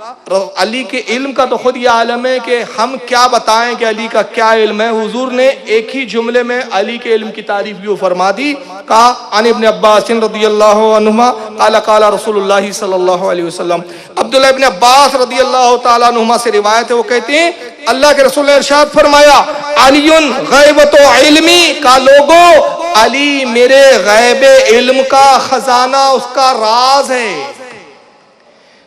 अली के इल्म का तो खुद ये आलम है कि हम क्या बताएं कि अली का क्या इल्म है। हुजूर ने एक ही जुमले में अली के इल्म की तारीफ भी फरमा दी। कहा अन इब्न अब्बास रदियल्लाहु अन्हुमा क़ाला क़ाला रसूलुल्लाह सल्लल्लाहु अलैहि वसल्लम। अब्दुल्लाह इब्न अब्बास रदियल्लाहु ताला अन्हुमा से रिवायत है, वो कहते हैं अल्लाह के रसूल ने इरशाद फरमाया अलीयुन गैबतु इल्मी, का लोगो अली मेरे गैबे इल्म का खजाना, उसका राज है।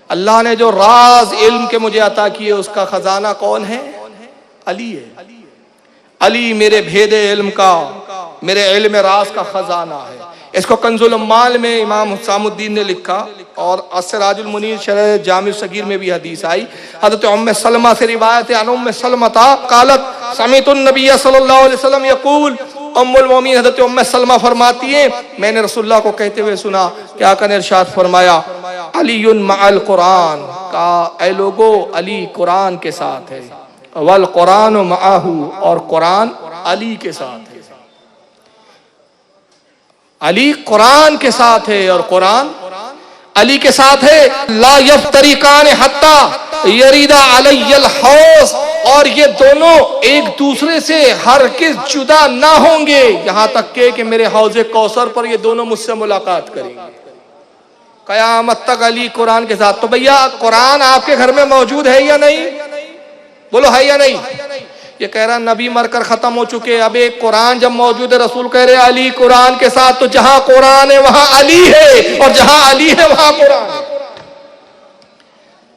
अल्लाह ने जो राज इल्म के मुझे अता किए उसका खजाना कौन है? अली है। अली मेरे भेदे इल्म का, मेरे इल्म राज का खजाना है। इसको कंजुल उम्माल में इमाम हुसामुद्दीन ने लिखा और अस्सराजुल मुनीर शरह जामिउ सगीर में भी हदीस आई। हज़रत उम्मे सलमा से रिवायत है, अन उम्मे सलमा क़ालत समीअतुन नबी सल्लल्लाहु अलैहि वसल्लम यक़ूल, उम्मुल मोमिनीन हज़रत उम्मे सलमा फरमाती हैं मैंने रसूलुल्लाह को कहते हुए सुना, क्या कने इरशाद फरमाया अलीयुन मअल कुरान, का ऐ लोगो अली कुरान के साथ है, वल कुरान मअहू, और कुरान अली के साथ है। अली कुरान के साथ है और कुरान अली के साथ है। ला यफ्तरिकान हत्ता यरीदा अलैयल हौस, और ये दोनों एक दूसरे से हरगिज़ जुदा ना होंगे यहां तक के कि मेरे हौज़े कौसर पर ये दोनों मुझसे मुलाकात करेंगे कयामत तक। अली कुरान के साथ। तो भैया कुरान आपके घर में मौजूद है या नहीं? बोलो है या नहीं? ये कह रहा नबी मरकर खत्म हो चुके, अब एक कुरान जब मौजूद है, रसूल कह रहे अली कुरान के साथ। तो जहां कुरान है वहां अली है, और जहां अली है वहां कुरान है।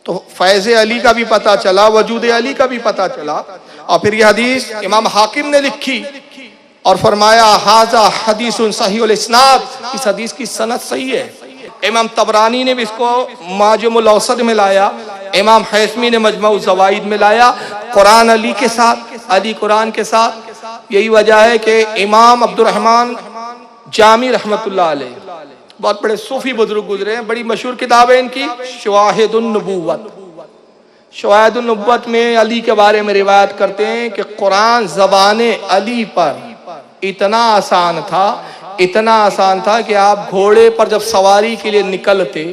तो फैज़ अली का भी पता चला, वजूद अली का भी पता चला। और फिर यह हदीस इमाम हाकिम ने लिखी और फरमाया हाजा हदीसुन सहीहुल इस्नाद, इस हदीस की सनद सही है। इमाम तबरानी ने भी इसको माजमुल औसत में लाया, इमाम हैसमी ने मजमउ ज़वाइद में लाया। कुरान अली के साथ, अली कुरान के साथ। यही वजह है कि इमाम अब्दुर रहमान जामी रहमतुल्लाह अलैह, बहुत बड़े सूफी बुजुर्ग गुजरे हैं, बड़ी मशहूर किताब है इनकी शवाहिदुन नबुव्वत। शवाहिदुन नबुव्वत में अली के बारे में रिवायत करते हैं कि कुरान ज़बाने अली पर इतना आसान था, इतना आसान था कि आप घोड़े पर जब सवारी के लिए निकलते,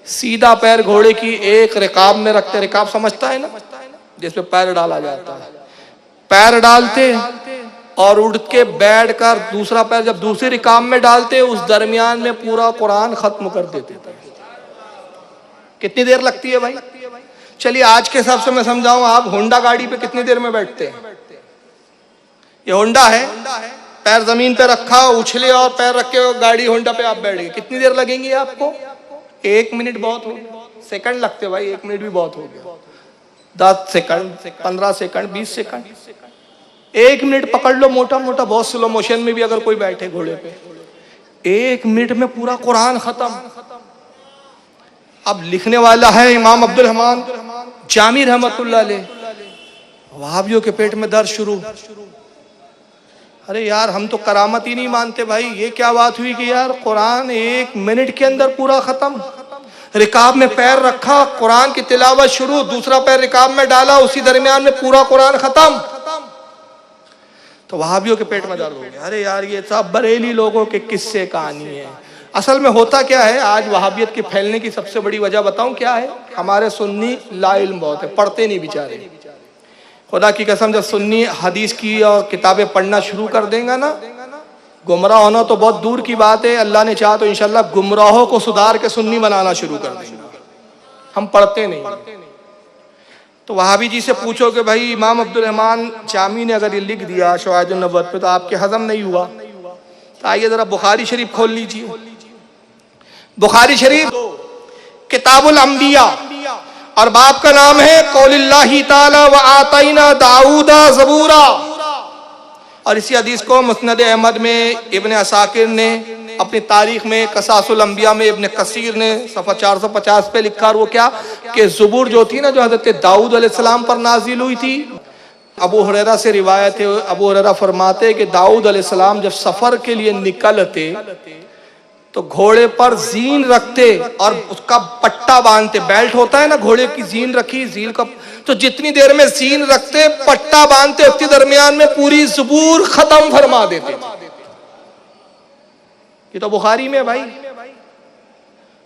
सीधा पैर घोड़े की एक रिकाब में रखते, रिकाब समझता है ना, जिसमें पैर डाला जाता है, पैर डालते और उड़ के बैठ कर दूसरा पैर जब दूसरी रिकाब में डालते, उस दरमियान में पूरा कुरान खत्म कर देते थे। कितनी देर लगती है भाई? चलिए आज के हिसाब से मैं समझाऊं, आप होंडा गाड़ी पे कितनी देर में बैठते हैं? ये होंडा है, पैर जमीन पे रखा, उछले और पैर रख के गाड़ी होंडा पे आप बैठ गए, कितनी देर लगेंगी आपको? 1 मिनट बहुत हो गया, सेकंड लगते भाई, 1 मिनट भी बहुत हो गया, 10 सेकंड, 15 सेकंड, 20 सेकंड, 1 मिनट पकड़ लो मोटा मोटा, बहुत स्लो मोशन में भी अगर कोई बैठे घोड़े पे, 1 मिनट में पूरा कुरान खत्म। अब लिखने वाला है इमाम अब्दुल रहमान जामी रहमतुल्लाह अलैह। वहाबियों के पेट में दर्द शुरू। अरे यार हम तो करामत ही नहीं मानते भाई, ये क्या बात हुई कि यार कुरान 1 मिनट के अंदर पूरा खत्म। रिकाब में पैर रखा, कुरान की तिलावत शुरू, दूसरा पैर रिकाब में डाला, उसी दरमियान में पूरा कुरान खत्म। तो वहाबियों के पेट में दर्द हो गया। अरे यार ये सब बरेली लोगों के किस्से कहानी है। असल में होता क्या है, आज वहाबियत के फैलने की सबसे बड़ी वजह बताऊं क्या है? हमारे सुन्नी लाइल्म बहुत है, पढ़ते नहीं बेचारे। खुदा की कसम जब सुन्नी हदीस की और किताबें पढ़ना शुरू कर देगा ना, गुमराह होना तो बहुत दूर की बात है, अल्लाह ने चाहा तो इंशाल्लाह गुमराहों को सुधार के सुन्नी बनाना शुरू कर देंगे। हम पढ़ते नहीं। तो वहाबी जी से पूछो कि भाई इमाम अब्दुल रहमान जामी ने अगर ये लिख दिया शवाहिदुन नबुव्वत पे, तो आपके हजम नहीं हुआ? तो आइए जरा बुखारी शरीफ खोल लीजिए। बुखारी शरीफ किताबुल अंबिया, और बाप का नाम है कौलिल्लाहि ताला व आतैना दाऊदा ज़बूरा। और इसी हदीस को मुस्नद अहमद में इब्न असाकिर ने, अपनी तारीख में कसासुल अंबिया में इब्न कसीर ने सफ़ा 450 पे लिखा। और वो क्या कि ज़बूर जो थी ना, जो हज़रत दाऊद अलैहिस्सलाम पर नाजिल हुई थी। अबू हुरैरा से रिवायत है, अबू हुरैरा फरमाते कि दाऊद अलैहिस्सलाम जब सफ़र के लिए निकलते तो घोड़े पर जीन रखते और उसका पट्टा बांधते। बेल्ट होता है ना, घोड़े की जीन रखी, जीन का, तो जितनी देर में जीन रखते, पट्टा बांधते, उतनी दरमियान में पूरी ज़बूर खत्म फरमा देते। ये तो बुखारी में भाई।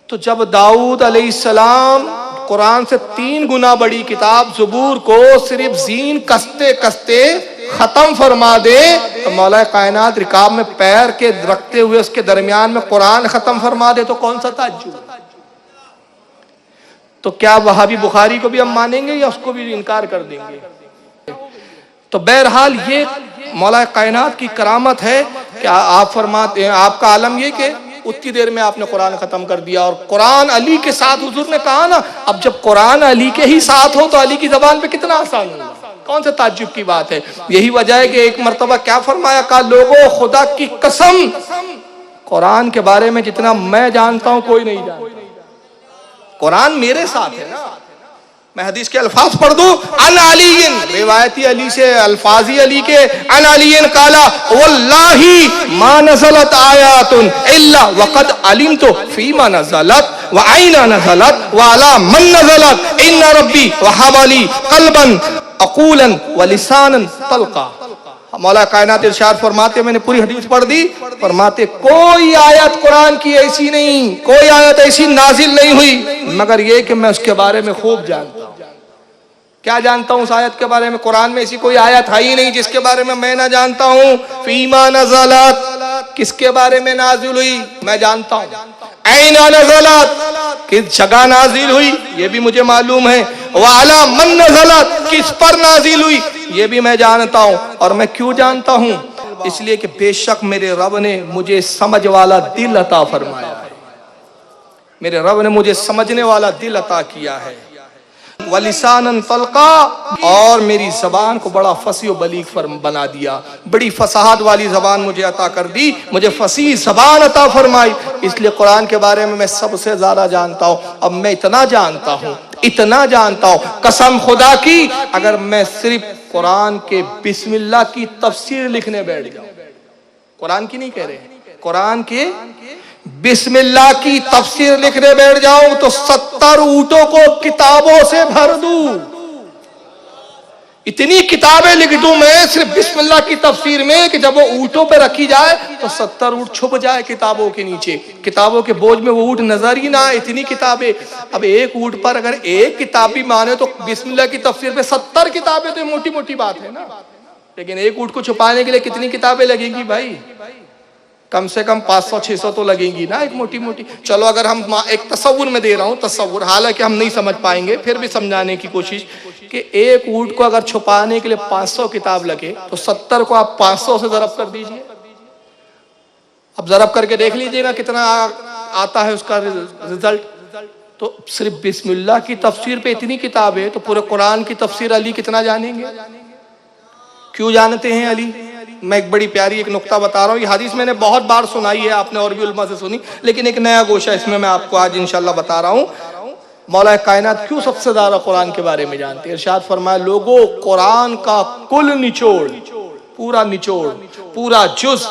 तो जब दाऊद अलैहिस्सलाम कुरान से 3 गुना बड़ी किताब ज़बूर को सिर्फ जीन कसते कसते खत्म फरमा दे, तो मौला कायनात रिकाब में पैर के रखते हुए उसके दरमियान में कुरान खत्म फरमा दे, तो कौन सा ताज्जुब। तो क्या वहाबी बुखारी को भी हम मानेंगे या उसको भी इनकार कर देंगे। तो बहरहाल ये मौला कायनात की करामत है कि आप फरमाते हैं, आपका आलम ये कि उतनी देर में आपने कुरान खत्म कर दिया। और कुरान अली के साथ, हुजूर ने कहा ना, अब जब कुरान अली के ही साथ हो तो अली की जबान पे कितना आसान होगा, कौन से ताज्जुब की बात है। यही वजह है कि एक मर्तबा क्या फरमाया, कहा लोगों खुदा की कसम कुरान के बारे में जितना मैं जानता हूं कोई नहीं जानता। कुरान मेरे साथ है ना। मैं हदीस के अल्फाज पढ़ दूं, अन अलीन, रिवायती अली से अल्फाजी अली के, अन अलीन काला वल्लाही मा नज़लत आयातुन इल्ला वक़द अलिमतु फीमा नज़लत व ऐना नज़लत व अला मन नज़लत इन्ना रब्बी वहबली क़ल्बन अक़ूलन व लिसानन तल्क़ा। मौला कायनात इरशाद फरमाते, मैंने पूरी हदीस पढ़ दी, फरमाते कोई आयत कुरान की ऐसी नहीं, कोई आयत ऐसी नाजिल नहीं हुई मगर ये कि मैं उसके बारे में खूब जानता हूं। क्या जानता हूं उस आयत के बारे में? कुरान में ऐसी कोई आयत है ही नहीं जिसके बारे में मैं ना जानता हूं। फीमा नज़लत, किसके बारे में नाजिल हुई मैं जानता हूं। ऐना नज़लत, किस जगह नाजिल हुई ये भी मुझे मालूम है। वाला मन नज़लत, किस पर नाजिल हुई ये भी मैं जानता हूं। और मैं क्यों जानता हूं? इसलिए कि बेशक मेरे रब ने मुझे समझ वाला दिल अता फरमाया है, मेरे रब ने मुझे समझने वाला दिल अता किया है। वलिसानन तल्का, और मेरी जबान को बड़ा फसी और बलीग बना दिया, बड़ी फसाहत वाली जबान मुझे अता कर दी, मुझे फसी जबान अता फरमाई। इसलिए कुरान के बारे में मैं सबसे ज्यादा जानता हूँ। अब मैं इतना जानता हूँ, इतना जानता हूँ, कसम खुदा की, अगर मैं सिर्फ कुरान के बिस्मिल्लाह की तफसीर लिखने बैठ जाऊं, कुरान की नहीं कह रहे, कुरान के बिस्मिल्लाह की तफसीर लिखने बैठ जाऊं तो 70 ऊंटों को किताबों से भर दूं। इतनी किताबें लिख दूं मैं सिर्फ बिस्मिल्लाह की तफसीर में कि जब वो ऊंटों पे रखी जाए तो 70 ऊंट छुप जाए किताबों के नीचे, किताबों के बोझ में वो ऊंट नजर ही ना आए, इतनी किताबें। अब एक ऊंट पर अगर एक किताब भी माने तो बिस्मिल्लाह की तफसीर पे 70 किताबें, तो मोटी मोटी बात है ना। लेकिन एक ऊंट को छुपाने के लिए कितनी किताबें लगेंगी भाई? कम से कम 500-600 तो लगेंगी ना, एक मोटी मोटी। चलो अगर हम एक तस्वुर में दे रहा हूं, तस्वुर, हालांकि हम नहीं समझ पाएंगे, फिर भी समझाने की कोशिश कि एक ऊंट को अगर छुपाने के लिए 500 किताब लगे तो 70 को आप 500 से ज़रब कर दीजिए। अब ज़रब करके देख लीजिएगा कितना आता है उसका रिजल्ट। तो सिर्फ बिस्मिल्लाह की तफसीर पे इतनी किताबें, तो पूरे कुरान की तफसीर अली कितना जानेंगे? क्यों जानते हैं अली? मैं एक बड़ी प्यारी एक नुक्ता बता रहा हूँ। ये हदीस मैंने बहुत बार सुनाई है, आपने और भी उलमा से सुनी, लेकिन एक नया गोशा इसमें मैं आपको आज इंशाल्लाह बता रहा हूँ। मौला कायनात क्यों सबसे ज्यादा कुरान के बारे में जानते हैं। इरशाद फरमाया, लोगों कुरान का कुल निचोड़, पूरा निचोड़, पूरा जुज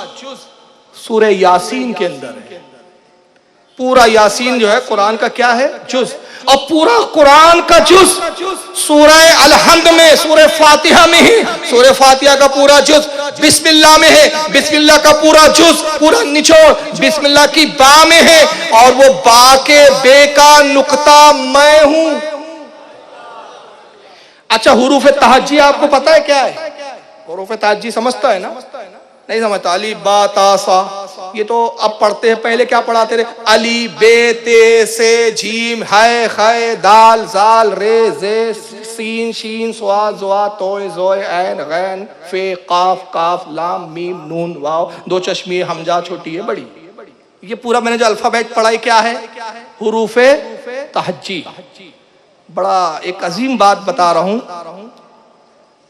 सूरह यासीन के अंदर है। पूरा यासीन जो है कुरान का क्या है? जुज। और पूरा कुरान का जुज सूरह अल-हम्द में, सूरह फातिहा में है। सूरह फातिहा का पूरा जुज बिस्मिल्लाह में है। बिस्मिल्लाह का पूरा जुज, पूरा निचोड़ बिस्मिल्लाह की बा में है। और वो बा के बे का नुक्ता मैं हूं। अच्छा, हुरूफ तहज्जी आपको पता है क्या है? हुरूफ तहज्जी समझता है ना? नहीं समझता। अली बा ता सा, ये तो अब पढ़ते हैं, पहले क्या पढ़ाते रहे? अली बे ते से जीम है खे दाल जाल रे जे सीन शीन स्वा ज़्वा तोय ज़ोय ऐन गैन फे काफ काफ लाम मीम नून वाव, दो चश्मी हमजा छोटी है बड़ी। ये पूरा मैंने जो अल्फाबेट पढ़ाई क्या है? हुरूफे तहज्जी। बड़ा एक अजीम बात बता रहा हूं।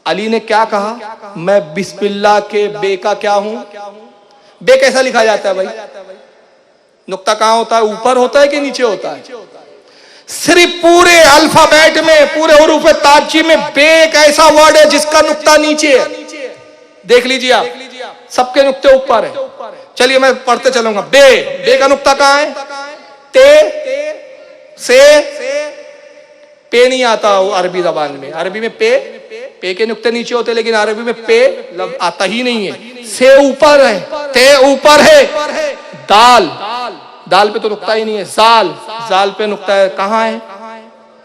अली ने क्या कहा? मैं बिस्मिल्लाह के बे का क्या हूं? बे कैसा लिखा जाता है भाई? नुक्ता कहां होता है? ऊपर होता है कि नीचे होता है? सिर्फ पूरे अल्फाबेट में, पूरे हुरूफ ताज्जी में बे एक ऐसा वर्ड है जिसका नुक्ता नीचे है। देख लीजिए आप, सबके नुक्ते ऊपर है। चलिए मैं पढ़ते चलूंगा। बे, बे का नुक्ता कहां है? ते से पे नहीं आता अरबी जबान में। अरबी में पे के नुक्ते नीचे होते, लेकिन अरबी में पे आता ही नहीं है। से ऊपर है, ते ऊपर है। दाल, दाल पे तो नुक्ता ही नहीं है। जाल, जाल पे नुक्ता है। कहां है?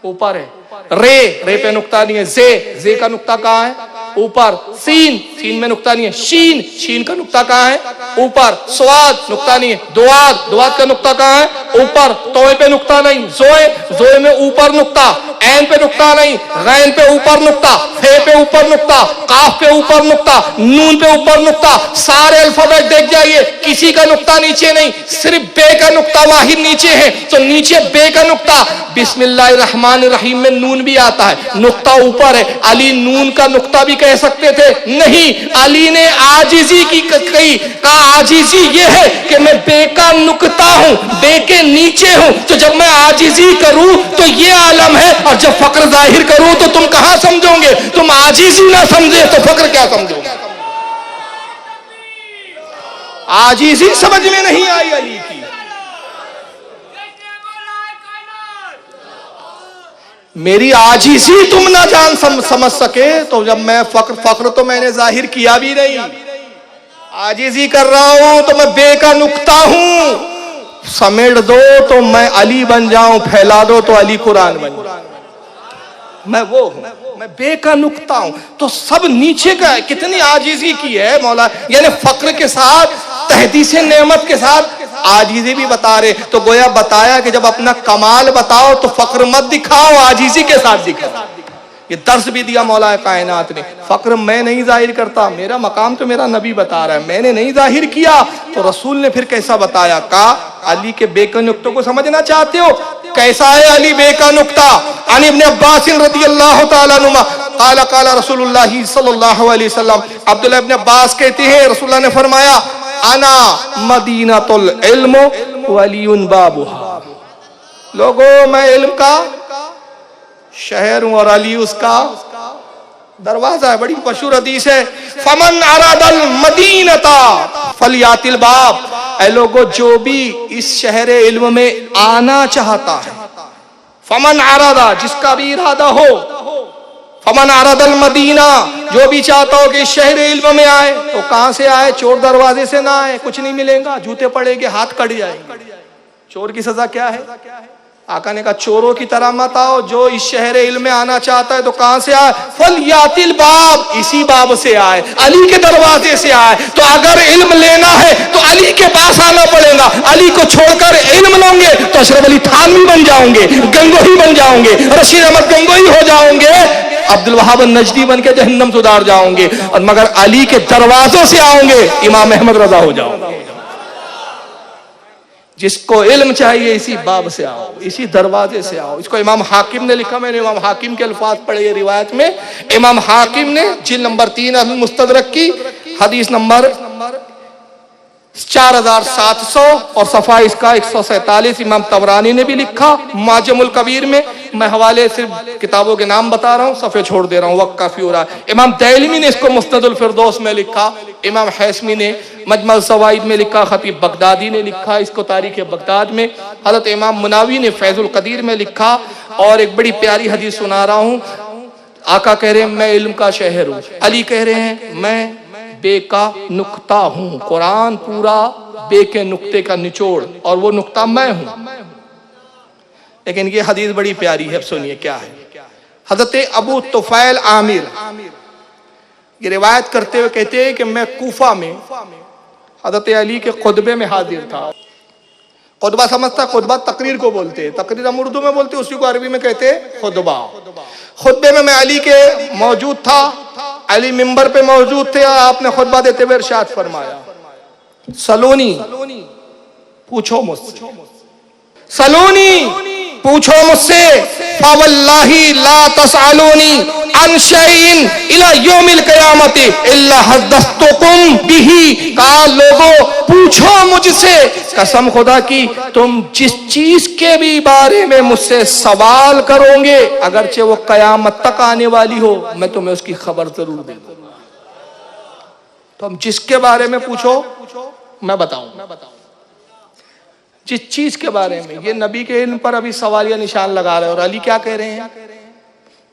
ऊपर है। रे पे नुक्ता नहीं है। जे का नुक्ता कहाँ है? ऊपर। सीन में नुक्ता नहीं है। शीन का नुक्ता कहाँ है? ऊपर। स्वाद नुक्ता नहीं है। दुआद का नुक्ता कहाँ है? ऊपर। तोए पे नुक्ता नहीं। जोए में ऊपर नुक्ता। ऐन पे नुक्ता नहीं। गैन पे ऊपर नुक्ता। फे पे ऊपर नुक्ता। काफ पे ऊपर नुक्ता। नून पे ऊपर नुक्ता। सारे अल्फाबेट देख जाइए, किसी का नुक्ता नीचे नहीं, सिर्फ बे का नुक्ता वाहिद नीचे है। तो नीचे बे का नुक्ता। बिस्मिल्लाहिर्रहमानिर्रहीम में नून भी आता है, नुक्ता ऊपर है। अली नून का नुक्ता भी कह सकते थे, नहीं, अली ने आजिजी की कही। आजिजी ये है कि मैं बे का नुक्ता हूं, बे के नीचे हूं। तो जब मैं आजिजी करूं तो ये आलम है, और जब फक्र जाहिर करूं तो तुम कहां समझोगे? तुम आजिजी ना समझे तो फक्र क्या समझोगे? आजिजी समझ में नहीं आई अली की। मेरी आजिजी तुम ना जान समझ सके तो जब मैं फक्र तो मैंने जाहिर किया भी नहीं। आजिजी कर रहा हूं तो मैं बे का नुक्ता हूं। समेट दो तो मैं अली बन जाऊं, फैला दो तो अली कुरान बन जाऊं। मैं वो हूं, मैं बे का नुक्ता हूं। तो सब नीचे का कितनी आजिजी की है मौला, यानी फक्र के साथ, तहदीस नेमत के साथ आजीजी भी बता रहे। तो गोया बताया कि जब अपना कमाल बताओ तो फक्र मत दिखाओ, आजीजी के साथ दिखाओ। ये दर्स भी दिया मौला कायनात ने। फक्र मैं नहीं जाहिर करता, मेरा मकाम तो मेरा नबी बता रहा है, मैंने नहीं जाहिर किया। तो रसूल ने फिर कैसा बताया? कहा अली के बे का नुक्ता को समझना चाहते हो? कैसा है अली बे का नुक्ता? अन इब्न अब्बास रज़ियल्लाहु तआला अन्हुमा क़ाला क़ाला रसूलुल्लाह सल्लल्लाहु अलैहि वसल्लम। अब्दुल्लाह इब्न अब्बास कहते हैं रसूलुल्लाह ने फरमाया, अना मदीनतुल इल्म वलियुन बाबुहा। लोगों, मैं इल्म का शहर हूं और अली उसका दरवाजा है। बड़ी मशहूर हदीस है, फमन अरादल मदीनता फलियातिल बाब। ऐ लोगों, जो भी इस शहर इल्म में आना चाहता है, फमन अरादा, जिसका भी इरादा हो, फमन अरादल मदीना, जो भी चाहता हो कि शहर इल्म में आए, तो कहां से आए? चोर दरवाजे से ना आए, कुछ नहीं मिलेगा, जूते पड़ेंगे, हाथ कट जाएंगे। चोर की सजा क्या है? आका ने कहा चोरों की तरह मत आओ। जो इस शहर इल्म में आना चाहता है तो कहां से आए? फलियातिल बाब, इसी बाब से आए, अली के दरवाजे से आए। तो अगर इल्म लेना है तो अली के पास आना पड़ेगा। अली को छोड़कर इल्म लोगे तो अशरफ अली थानवी बन जाओगे, गंगोही बन जाओगे, रशीद अहमद गंगोही हो जाओगे, अब्दुल वहाब नजदी बन के जहन्नम सुधार जाओगे। और मगर अली के दरवाजों से आओगे, इमाम अहमद रजा हो जाओगे। जिसको इल्म चाहिए इसी बाब से आओ, इसी दरवाजे से आओ। इसको इमाम हाकिम ने लिखा, मैंने इमाम हाकिम के अल्फाज पढ़े रिवायत में। इमाम हाकिम ने जिल्द नंबर 3 अल मुस्तदरक की हदीस नंबर 4700 और सफा इसका 147। इमाम तबरानी ने भी लिखा माजमुल कबीर में। मैं हवाले सिर्फ किताबों के नाम बता रहा हूँ, सफ़े छोड़ दे रहा हूँ, वक्त काफी हो रहा है। इमाम दैलमी ने इसको मुस्नदुल फिरदौस में लिखा, इमाम हैसमी ने मजमल सवाइद में लिखा, खतीब बगदादी ने लिखा इसको तारीख बगदाद में, हज़रत इमाम मुनावी ने फैजुल कदीर में लिखा। और एक बड़ी प्यारी हदीस सुना रहा हूँ। आका कह रहे हैं मैं इल्म का शहर हूँ, अली कह रहे हैं मैं बे का नुक्ता हूं। कुरान पूरा बे के नुक्ते का निचोड़, और वो नुक्ता मैं हूं। लेकिन ये हदीस बड़ी प्यारी है, सुनिए क्या है। हजरत अबू तुफैल आमिर ये रिवायत करते हुए कहते हैं कि मैं कूफा में हजरत अली के खुतबे में हाजिर था। खुतबा समझता, खुतबा तकरीर को बोलते हैं, तकरीर हम उर्दू में बोलते हैं, उसी को अरबी में कहते हैं खुतबा। खुतबे में मैं अली के मौजूद था, अली मिंबर पे मौजूद थे। आपने खुतबा देते हुए इरशाद फरमाया, सलोनी पूछो मुझसे, सलोनी पूछो मुझसे, फवल्लाही ला तसअलूनी अन शैइन इला यौमिल क़यामति इल्ला हदस्तुकुम बिही। कहा लोगों पूछो मुझसे, कसम खुदा की तुम जिस चीज के भी बारे में मुझसे सवाल करोगे, अगरचे वो कयामत तक आने वाली हो, मैं तुम्हें उसकी खबर जरूर दे दूंगा। तुम जिसके बारे में पूछो मैं बताऊंगा। जिस चीज के बारे में, ये नबी के इल्म पर अभी सवालिया निशान लगा रहे हैं। और अली क्या कह रहे हैं?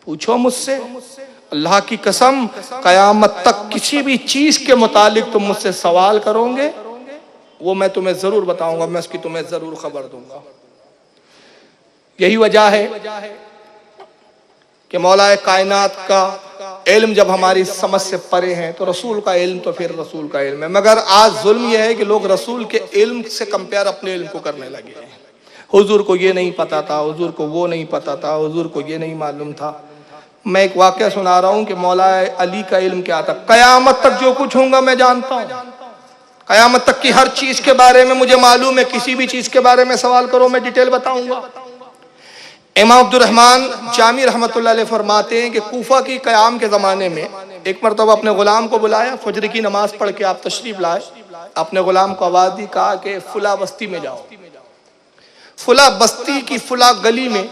पूछो मुझसे, अल्लाह की कसम कयामत तक किसी भी चीज के मुतालिक तुम मुझसे सवाल करोगे, वो मैं तुम्हें जरूर बताऊंगा, मैं उसकी तुम्हें जरूर खबर दूंगा। यही वजह है कि मौलाए कायनात का इल्म जब हमारी समझ से परे है तो रसूल का इल्म तो फिर रसूल का इल्म है। मगर आज जुल्म यह है कि लोग रसूल के इल्म से कंपेयर अपने इल्म को करने लगे हैं। हुजूर को ये नहीं पता था, हुजूर को वो नहीं पता था, हुजूर को ये नहीं मालूम था। मैं एक वाक़या सुना रहा हूँ कि मौलाए अली का इल्म क्या था। क़यामत तक जो कुछ होगा मैं जानता हूँ, क़यामत तक की हर चीज़ के बारे में मुझे मालूम है। किसी भी चीज़ के बारे में सवाल करो मैं डिटेल बताऊँगा। इमाम अब्दुर्रहमान जामी रहमतुल्लाह अलैह फरमाते हैं कि कूफा की क़याम के ज़माने में एक मरतबा अपने ग़ुलाम को बुलाया, फजर की नमाज पढ़ के आप तशरीफ़ लाए। अपने ग़ुलाम को आवाज़ दी, कहा कि फुला बस्ती में जाओ। फुला बस्ती की फुला गली में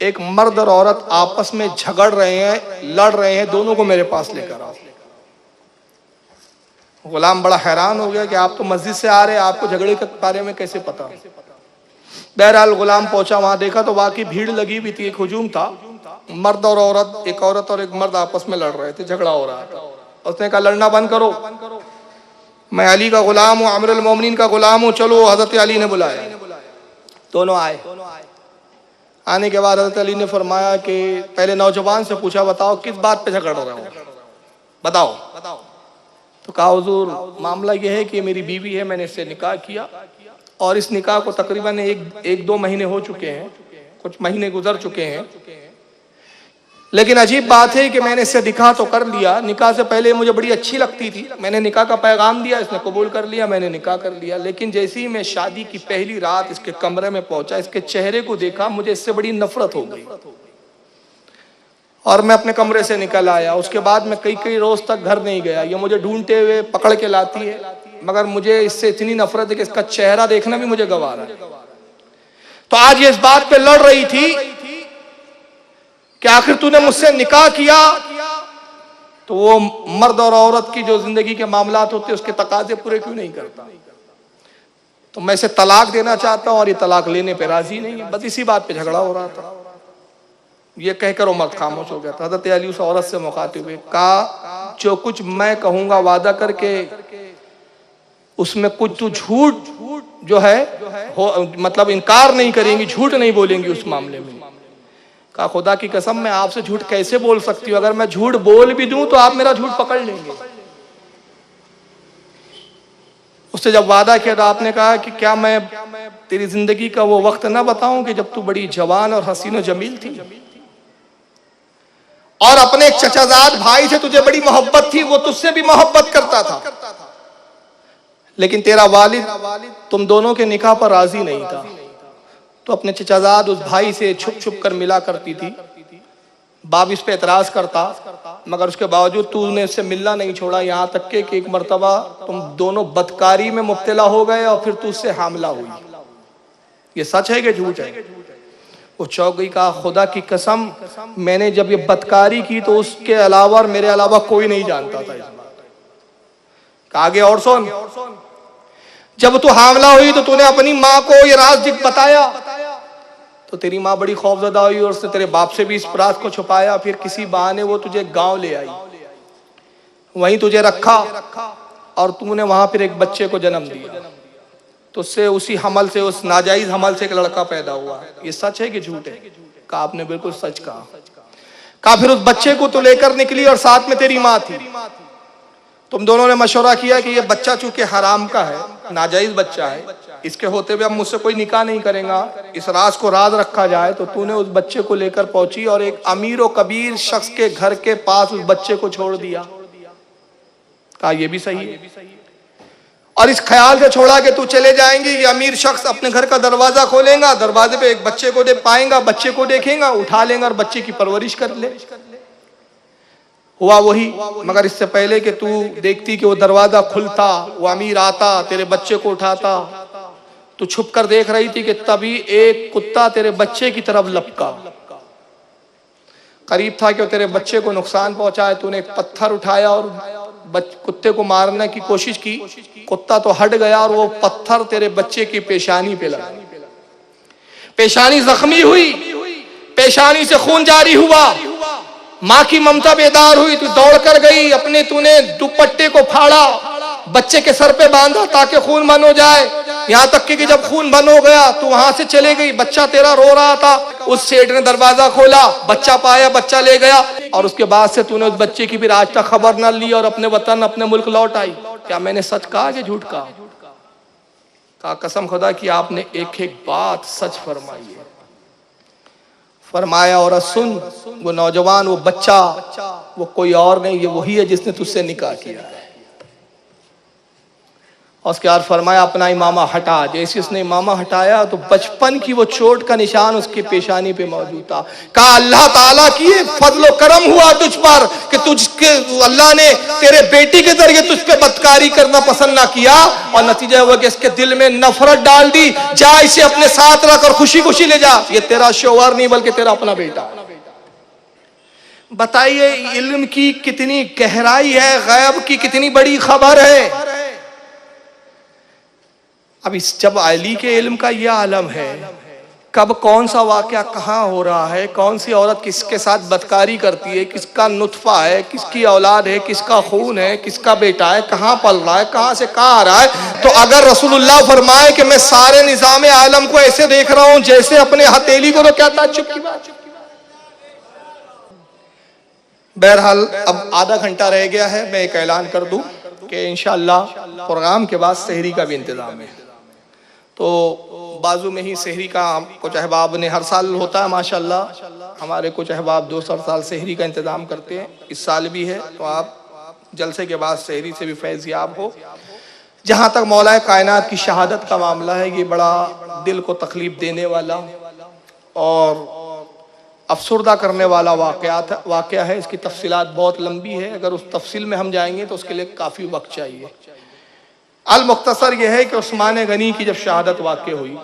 एक मर्द और औरत आपस में झगड़ रहे हैं, लड़ रहे हैं, दोनों को मेरे पास लेकर आओ। ग़ुलाम बड़ा हैरान हो गया कि आप तो मस्जिद से आ रहे हैं, आपको झगड़े के बारे में कैसे पता। बहरहाल गुलाम पहुंचा, वहां देखा तो वाकई भीड़ लगी हुई थी, एक हुजूम था। मर्द और औरत, एक औरत और एक मर्द आपस में लड़ रहे थे, झगड़ा हो रहा था। उसने कहा लड़ना बंद करो, मैं अली का गुलाम हूँ, अमीरुल मोमिनीन का गुलाम हूँ, चलो। हजरत अली ने बुलाया, दोनों आए। आने के बाद हजरत अली ने फरमाया कि पहले नौजवान से पूछा, बताओ किस बात पे झगड़ रहे हो, बताओ। तो कहा हुजूर मामला यह है कि मेरी बीवी है, मैंने इससे निकाह किया और इस निकाह को तकरीबन एक दो महीने हो चुके हैं, कुछ महीने गुजर चुके हैं। लेकिन अजीब बात है कि मैंने इससे निकाह तो कर लिया, निकाह से पहले मुझे बड़ी अच्छी लगती थी, मैंने निकाह का पैगाम दिया, इसने कबूल कर लिया, मैंने निकाह कर लिया। लेकिन जैसे ही मैं शादी की पहली रात इसके कमरे में पहुंचा, इसके चेहरे को देखा, मुझे इससे बड़ी नफरत हो गई और मैं अपने कमरे से निकल आया। उसके बाद मैं कई रोज तक घर नहीं गया। ये मुझे ढूंढते हुए पकड़ के लाती है, मगर मुझे इससे इतनी नफरत है कि इसका चेहरा देखना भी मुझे गवारा है। तो आज ये इस बात पे लड़ रही थी कि आखिर तूने मुझसे निकाह किया तो वो मर्द और औरत की जो जिंदगी के मामलात होते हैं उसके तकाजे पूरे क्यों नहीं करता। तो मैं इसे तलाक देना चाहता हूं और ये तलाक लेने पे राजी नहीं है। बस इसी बात पे झगड़ा हो रहा था। ये कहकर वो मर्द खामोश हो गया था। हज़रत अली उस औरत से मुखातिब हुए, कहा जो कुछ मैं कहूंगा वादा करके उसमें कुछ तू झूठ जो है मतलब इनकार नहीं करेंगी, झूठ नहीं बोलेंगी उस मामले में। कहा खुदा की कसम मैं आपसे झूठ कैसे बोल सकती हूँ, अगर मैं झूठ बोल भी दूं तो आप मेरा झूठ पकड़ लेंगे। उससे जब वादा किया तो आपने कहा कि क्या मैं तेरी जिंदगी का वो वक्त ना बताऊं कि जब तू बड़ी जवान और हसीन और जमील थी और अपने एक चचाजाद भाई से तुझे बड़ी मोहब्बत थी, वो तुझसे भी मोहब्बत करता था, लेकिन तेरा वालिद तुम दोनों के निकाह पर राजी नहीं था। तो अपने चचाजाद उस भाई से छुप छुप कर मिला करती थी। बाप इस पे एतराज करता, मगर उसके बावजूद तूने उससे मिलना नहीं छोड़ा। यहाँ तक के कि एक मर्तबा तुम दोनों बदकारी में मुब्तला हो गए और फिर तू उससे हामला हुई। ये सच है कि झूठ है? वो चौंक गई, कहा खुदा की कसम मैंने जब ये बदकारी की तो उसके अलावा और मेरे अलावा कोई नहीं जानता था इस बात। कहा आगे और सुन, जब तू हामला हुई तो तूने अपनी माँ को ये राज बताया तो तेरी माँ बड़ी खौफजदा हुई और उसने तेरे बाप से भी इस राज को छुपाया। फिर किसी बहाने वो तुझे गांव ले आई, वहीं तुझे रखा और तूने वहां फिर एक बच्चे को जन्म दिया। तो उससे उसी हमल से, उस नाजायज हमल से एक लड़का पैदा हुआ। ये सच है कि झूठ है? कहा आपने बिल्कुल सच कहा। कहा फिर उस बच्चे को तो लेकर निकली और साथ में तेरी माँ थी। तुम दोनों ने मशवरा किया कि ये बच्चा चूंकि हराम का है, नाजायज बच्चा है, इसके होते हुए अब मुझसे कोई निकाह नहीं करेगा, इस राज को राज रखा जाए। तो तूने उस बच्चे को लेकर पहुंची और एक अमीर और कबीर शख्स के घर के पास उस बच्चे को छोड़ दिया। कहा यह भी सही है, और इस ख्याल से छोड़ा कि तू चले जाएंगे, ये अमीर शख्स अपने घर का दरवाजा खोलेगा, दरवाजे पे एक बच्चे को देख पाएगा, बच्चे को देखेगा, उठा लेगा और बच्चे की परवरिश कर ले। हुआ वही, मगर इससे पहले कि तू देखती कि वो दरवाजा खुलता, वो अमीर आता, तेरे बच्चे को उठाता, तू छुप कर देख रही थी कि तभी एक कुत्ता तेरे बच्चे की तरफ लपका। करीब था कि वो तेरे बच्चे को नुकसान पहुंचाए। तूने एक पत्थर उठाया और कुत्ते को मारने की कोशिश की। कुत्ता तो हट गया और वो पत्थर तेरे बच्चे की पेशानी पे लगा। पेशानी जख्मी हुई, पेशानी से खून जारी हुआ। माँ की ममता बेदार हुई, तू दौड़ कर गई, अपने तूने दुपट्टे को फाड़ा, बच्चे के सर पे बांधा ताकि खून बंद हो जाए। यहाँ तक कि जब खून बंद हो गया तो वहां से चले गई, बच्चा तेरा रो रहा था, उस सेठ ने दरवाजा खोला, बच्चा पाया, बच्चा ले गया, और उसके बाद से तूने उस बच्चे की फिर आज तक खबर न ली और अपने वतन अपने मुल्क लौट आई। क्या मैंने सच कहा कि झूठ कहा? कसम खुदा की आपने एक एक बात सच फरमाई है। फरमाया औरत सुन, वो नौजवान, वो बच्चा, वो कोई और नहीं, ये वही है जिसने तुझसे निकाह किया है। और उसके बाद फरमाया अपना इमामा हटा। जैसे उसने इमामा हटाया तो बचपन की वो चोट का निशान उसके पेशानी पे मौजूद था। कहा अल्लाह ताला की फजलो करम हुआ तुझ पर कि तुझके अल्लाह ने तेरे बेटी के जरिए तुझ पे बदकारी करना पसंद ना किया, और नतीजा हुआ कि इसके दिल में नफरत डाल दी। जा इसे अपने साथ रख और खुशी खुशी ले जा, ये तेरा शोहर नहीं बल्कि तेरा अपना बेटा। बताइए इल्म की कितनी गहराई है, गैब की कितनी बड़ी खबर है। अब इस जब अली के इल्म का यह आलम है, कब कौन सा वाकया कहाँ हो रहा है, कौन सी औरत किसके साथ बदकारी करती है, किसका नुत्फा है, किसकी औलाद है, किसका खून है, किसका बेटा है, कहाँ पल रहा है, कहाँ से कहाँ आ रहा है। तो अगर रसूलुल्लाह फरमाए कि मैं सारे निज़ाम आलम को ऐसे देख रहा हूं जैसे अपने हथेली को, तो क्या ताज्जुब की बात। बहरहाल अब आधा घंटा रह गया है, मैं एक ऐलान कर दूं कि इंशाअल्लाह प्रोग्राम के बाद सहरी का भी इंतजाम है। तो बाजू में ही सहरी का कुछ अहबाब ने हर साल होता है माशाअल्लाह, हमारे कुछ अहबाब 2 साल सहरी का इंतज़ाम करते हैं, इस साल भी है। तो आप जलसे के बाद सहरी से भी फैज़याब हो। जहाँ तक मौला कायनात की शहादत का मामला है, ये बड़ा दिल को तकलीफ देने वाला और अफसुर्दा करने वाला वाक़या है। इसकी तफसीलात बहुत लंबी है, अगर उस तफसील में हम जाएंगे तो उसके लिए काफ़ी वक्त चाहिए। अल मुख्तसर यह है कि उस्मान गनी की जब शहादत वाक़ हुई,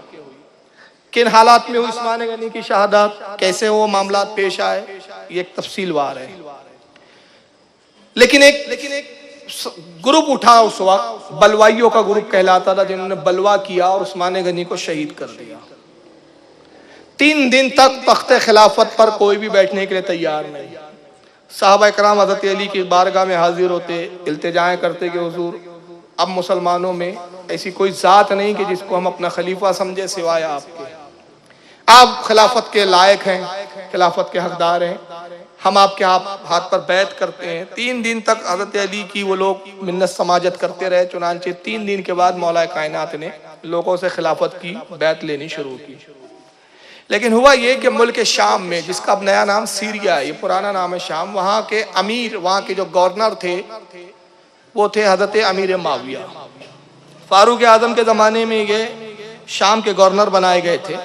किन हालात में हुई उस्मान गनी की शहादत, कैसे वो मामला पेश आए, ये एक तफसीलवार है। लेकिन एक ग्रुप उठा उस वक्त, बलवाइयों का ग्रुप कहलाता था, जिन्होंने बलवा किया और उस्मान गनी को शहीद कर दिया। 3 दिन तक तख्ते खिलाफत पर कोई भी बैठने के लिए तैयार नहीं। साहबा इकराम हज़रत अली की बारगाह में हाजिर होते, इल्तिजाएं करते कि हुजूर अब मुसलमानों में ऐसी कोई ज़ात नहीं कि जिसको हम अपना खलीफा समझे सिवाय आपके। आप खिलाफत के लायक हैं, खिलाफत के हकदार हैं, हम आपके हाथ पर बैत करते हैं। 3 दिन तक हज़रत अली की वो लोग मिन्नत समाजत करते रहे। चुनांचे 3 दिन के बाद मौला कायनात ने लोगों से खिलाफत की बैत लेनी शुरू की। लेकिन हुआ ये कि मुल्क शाम में, जिसका अब नया नाम सीरिया है, ये पुराना नाम है शाम, वहाँ के अमीर, वहाँ के जो गवर्नर थे वो थे हज़रत अमीर माविया। फारूक आज़म के ज़माने में ये शाम के गवर्नर बनाए गए थे।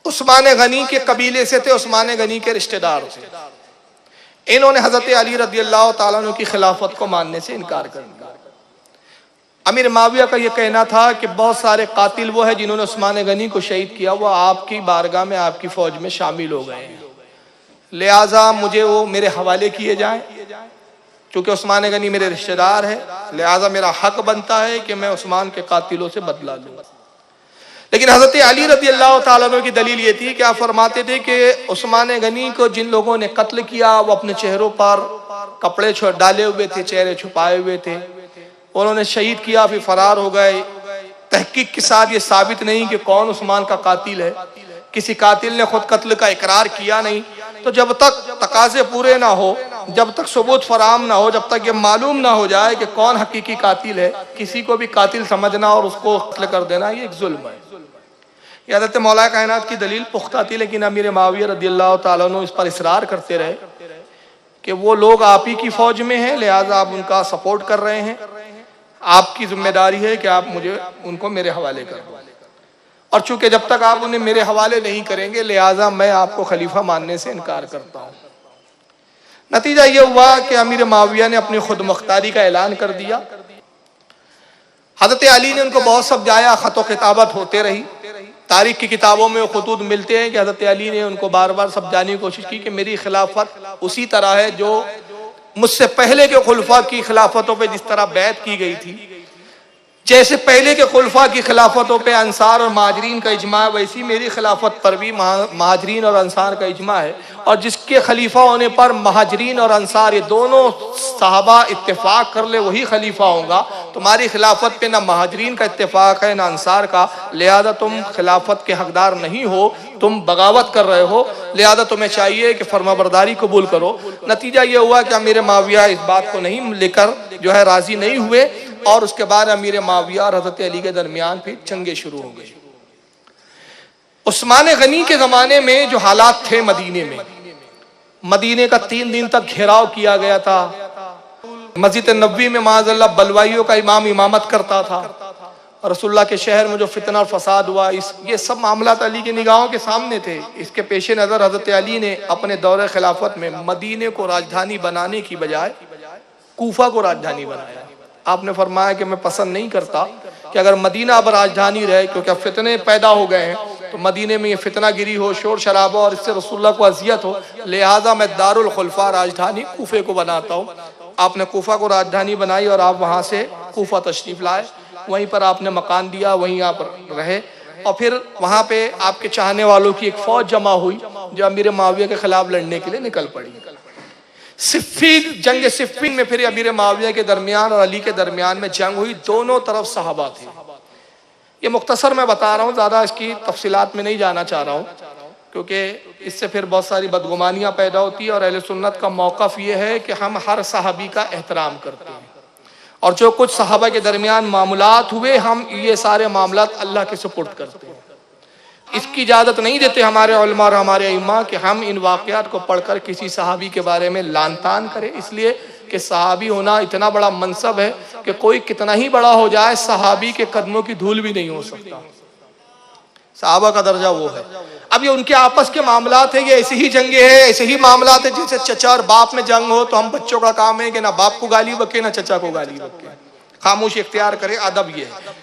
उस्मान गनी के कबीले से थे, उस्मान गनी के रिश्तेदार थे। इन्होंने हज़रत अली रज़ियल्लाहु ताला अन्हु की खिलाफत को मानने से इनकार कर दिया। अमीर माविया का यह कहना था कि बहुत सारे कातिल वो है जिन्होंने उस्मान गनी को शहीद किया, वो आपकी बारगाह में, आपकी फौज में शामिल हो गए हैं, लिहाजा मुझे वो मेरे हवाले किए जाएं। चूंकि उस्मान गनी मेरे रिश्तेदार है, लिहाजा मेरा हक बनता है कि मैं उस्मान के कातिलों से बदला लूँ। लेकिन हज़रत अली रज़ियल्लाहु ताला अन्हु की दलील ये थी कि आप फरमाते थे कि उस्मान गनी को जिन लोगों ने कत्ल किया वो अपने चेहरों पर कपड़े डाले हुए थे, चेहरे छुपाए हुए थे, उन्होंने शहीद किया, फिर फरार हो गए। तहकीक के साथ ये साबित नहीं कि कौन उस्मान का कातिल है, किसी कातिल ने खुद कत्ल का इकरार किया नहीं। तो जब तक तकाजे पूरे ना हो, जब तक सबूत फराम ना हो, जब तक ये मालूम ना हो जाए कि कौन हकीकी कातिल है, किसी को भी कातिल समझना और उसको कत्ल कर देना ये एक जुल्म है। ये हज़रत मौला कायनात की दलील पुख्ता थी, लेकिन अमीर माविया रज़ियल्लाहु ताला अन्हु इस पर इसरार करते रहे कि वो लोग आप ही की फौज में हैं, लिहाजा आप उनका सपोर्ट कर रहे हैं, आपकी जिम्मेदारी है कि आप मुझे उनको मेरे हवाले कर दो। और चूंकि जब तक आप उन्हें मेरे हवाले नहीं करेंगे, लिहाजा मैं आपको खलीफा मानने से इनकार करता हूँ। नतीजा ये हुआ कि अमीर माविया ने अपनी खुद मुख्तारी का ऐलान कर दिया। हज़रत अली ने उनको बहुत समझाया, खतो किताबत होते रही। तारीख की किताबों में खुतूत मिलते हैं कि हज़रत अली ने उनको बार बार समझाने की कोशिश की कि मेरी खिलाफत उसी तरह है जो मुझसे पहले के खुलफा की खिलाफतों पे जिस तरह बैत की गई थी, जैसे पहले के खुलफा की खिलाफतों पे अंसार और महाजरीन का इजमा है, वैसी मेरी खिलाफत पर भी महाजरीन और अंसार का इजमा है। और जिसके खलीफा होने पर महाजरीन और अंसार ये दोनों सहाबा इत्तेफाक कर ले वही खलीफा होगा। तुम्हारी खिलाफत पे ना महाजरीन का इत्तेफाक है ना अंसार का, लिहाजा तुम खिलाफत के हकदार नहीं हो, तुम बगावत कर रहे हो। लिहाजा तुम्हें चाहिए कि फरमाबरदारी कबूल करो। नतीजा ये हुआ कि अमीर माविया इस बात को नहीं लेकर जो है राजी नहीं हुए और उसके बाद अमीर माविया और हजरत अली के दरमियान फिर जंगे शुरू हो गई। उस्मान गनी के जमाने में जो हालात थे मदीने में, मदीने का 3 दिन तक घेराव किया गया था। मस्जिद नबवी में माज़अल्लाह बलवाइयों का इमाम इमामत करता था। रसूलुल्लाह के शहर में जो फितना और फसाद हुआ, ये सब मामला अली की निगाहों के सामने थे। इसके पेश नज़र हजरत अली ने अपने दौरे खिलाफत में मदीने को राजधानी बनाने की बजाय कूफा को राजधानी बनाया। आपने फरमाया कि मैं पसंद नहीं करता कि अगर मदीना अब राजधानी रहे, क्योंकि अब फितने पैदा हो गए हैं, तो मदीने में ये फितना गिरी हो, शोर शराबा और इससे रसूलुल्लाह को अजियत हो, लिहाजा मैं दारुल खुलफा राजधानी कूफे को बनाता हूँ। आपने कूफा को राजधानी बनाई और आप वहाँ से कूफा तशरीफ लाए, वहीं पर आपने मकान दिया, वहीं आप रहे। और फिर वहाँ पे आपके चाहने वालों की एक फौज जमा हुई जो अमीर माविया के खिलाफ लड़ने के लिए निकल पड़ी। सिफ़ीन, जंग सिफ़ीन में फिर अमीर माविया के दरमियान और अली के दरमियान में जंग हुई। दोनों तरफ सहाबा थे। ये मुख्तसर मैं बता रहा हूँ, ज़्यादा इसकी तफसीलात में नहीं जाना चाह रहा हूँ, क्योंकि इससे फिर बहुत सारी बदगुमानियाँ पैदा होती है। और अहले सुन्नत का मौक़िफ़ ये है कि हम हर सहाबी का एहतराम करते हैं, और जो कुछ सहाबा के दरमियान मामलात हुए, हम ये सारे मामलात अल्लाह के सुपुर्द करते हैं। इसकी इजाज़त नहीं देते हमारे उलमा और हमारे इमाम कि हम इन वाक़यात को पढ़कर किसी सहाबी के बारे में लान तान करें, इसलिए कि सहाबी होना इतना बड़ा मनसब है कि कोई कितना ही बड़ा हो जाए, सहाबी के कदमों की धूल भी नहीं हो सकता। सहाबा का दर्जा वो है। अब ये उनके आपस के मामलात है, ये ऐसी ही जंगे हैं, ऐसे ही मामलात है। जैसे चचा और बाप में जंग हो तो हम बच्चों का काम है कि ना बाप को गाली बके ना चचा को गाली बके, खामोशी इख्तियार करे, अदब ये है।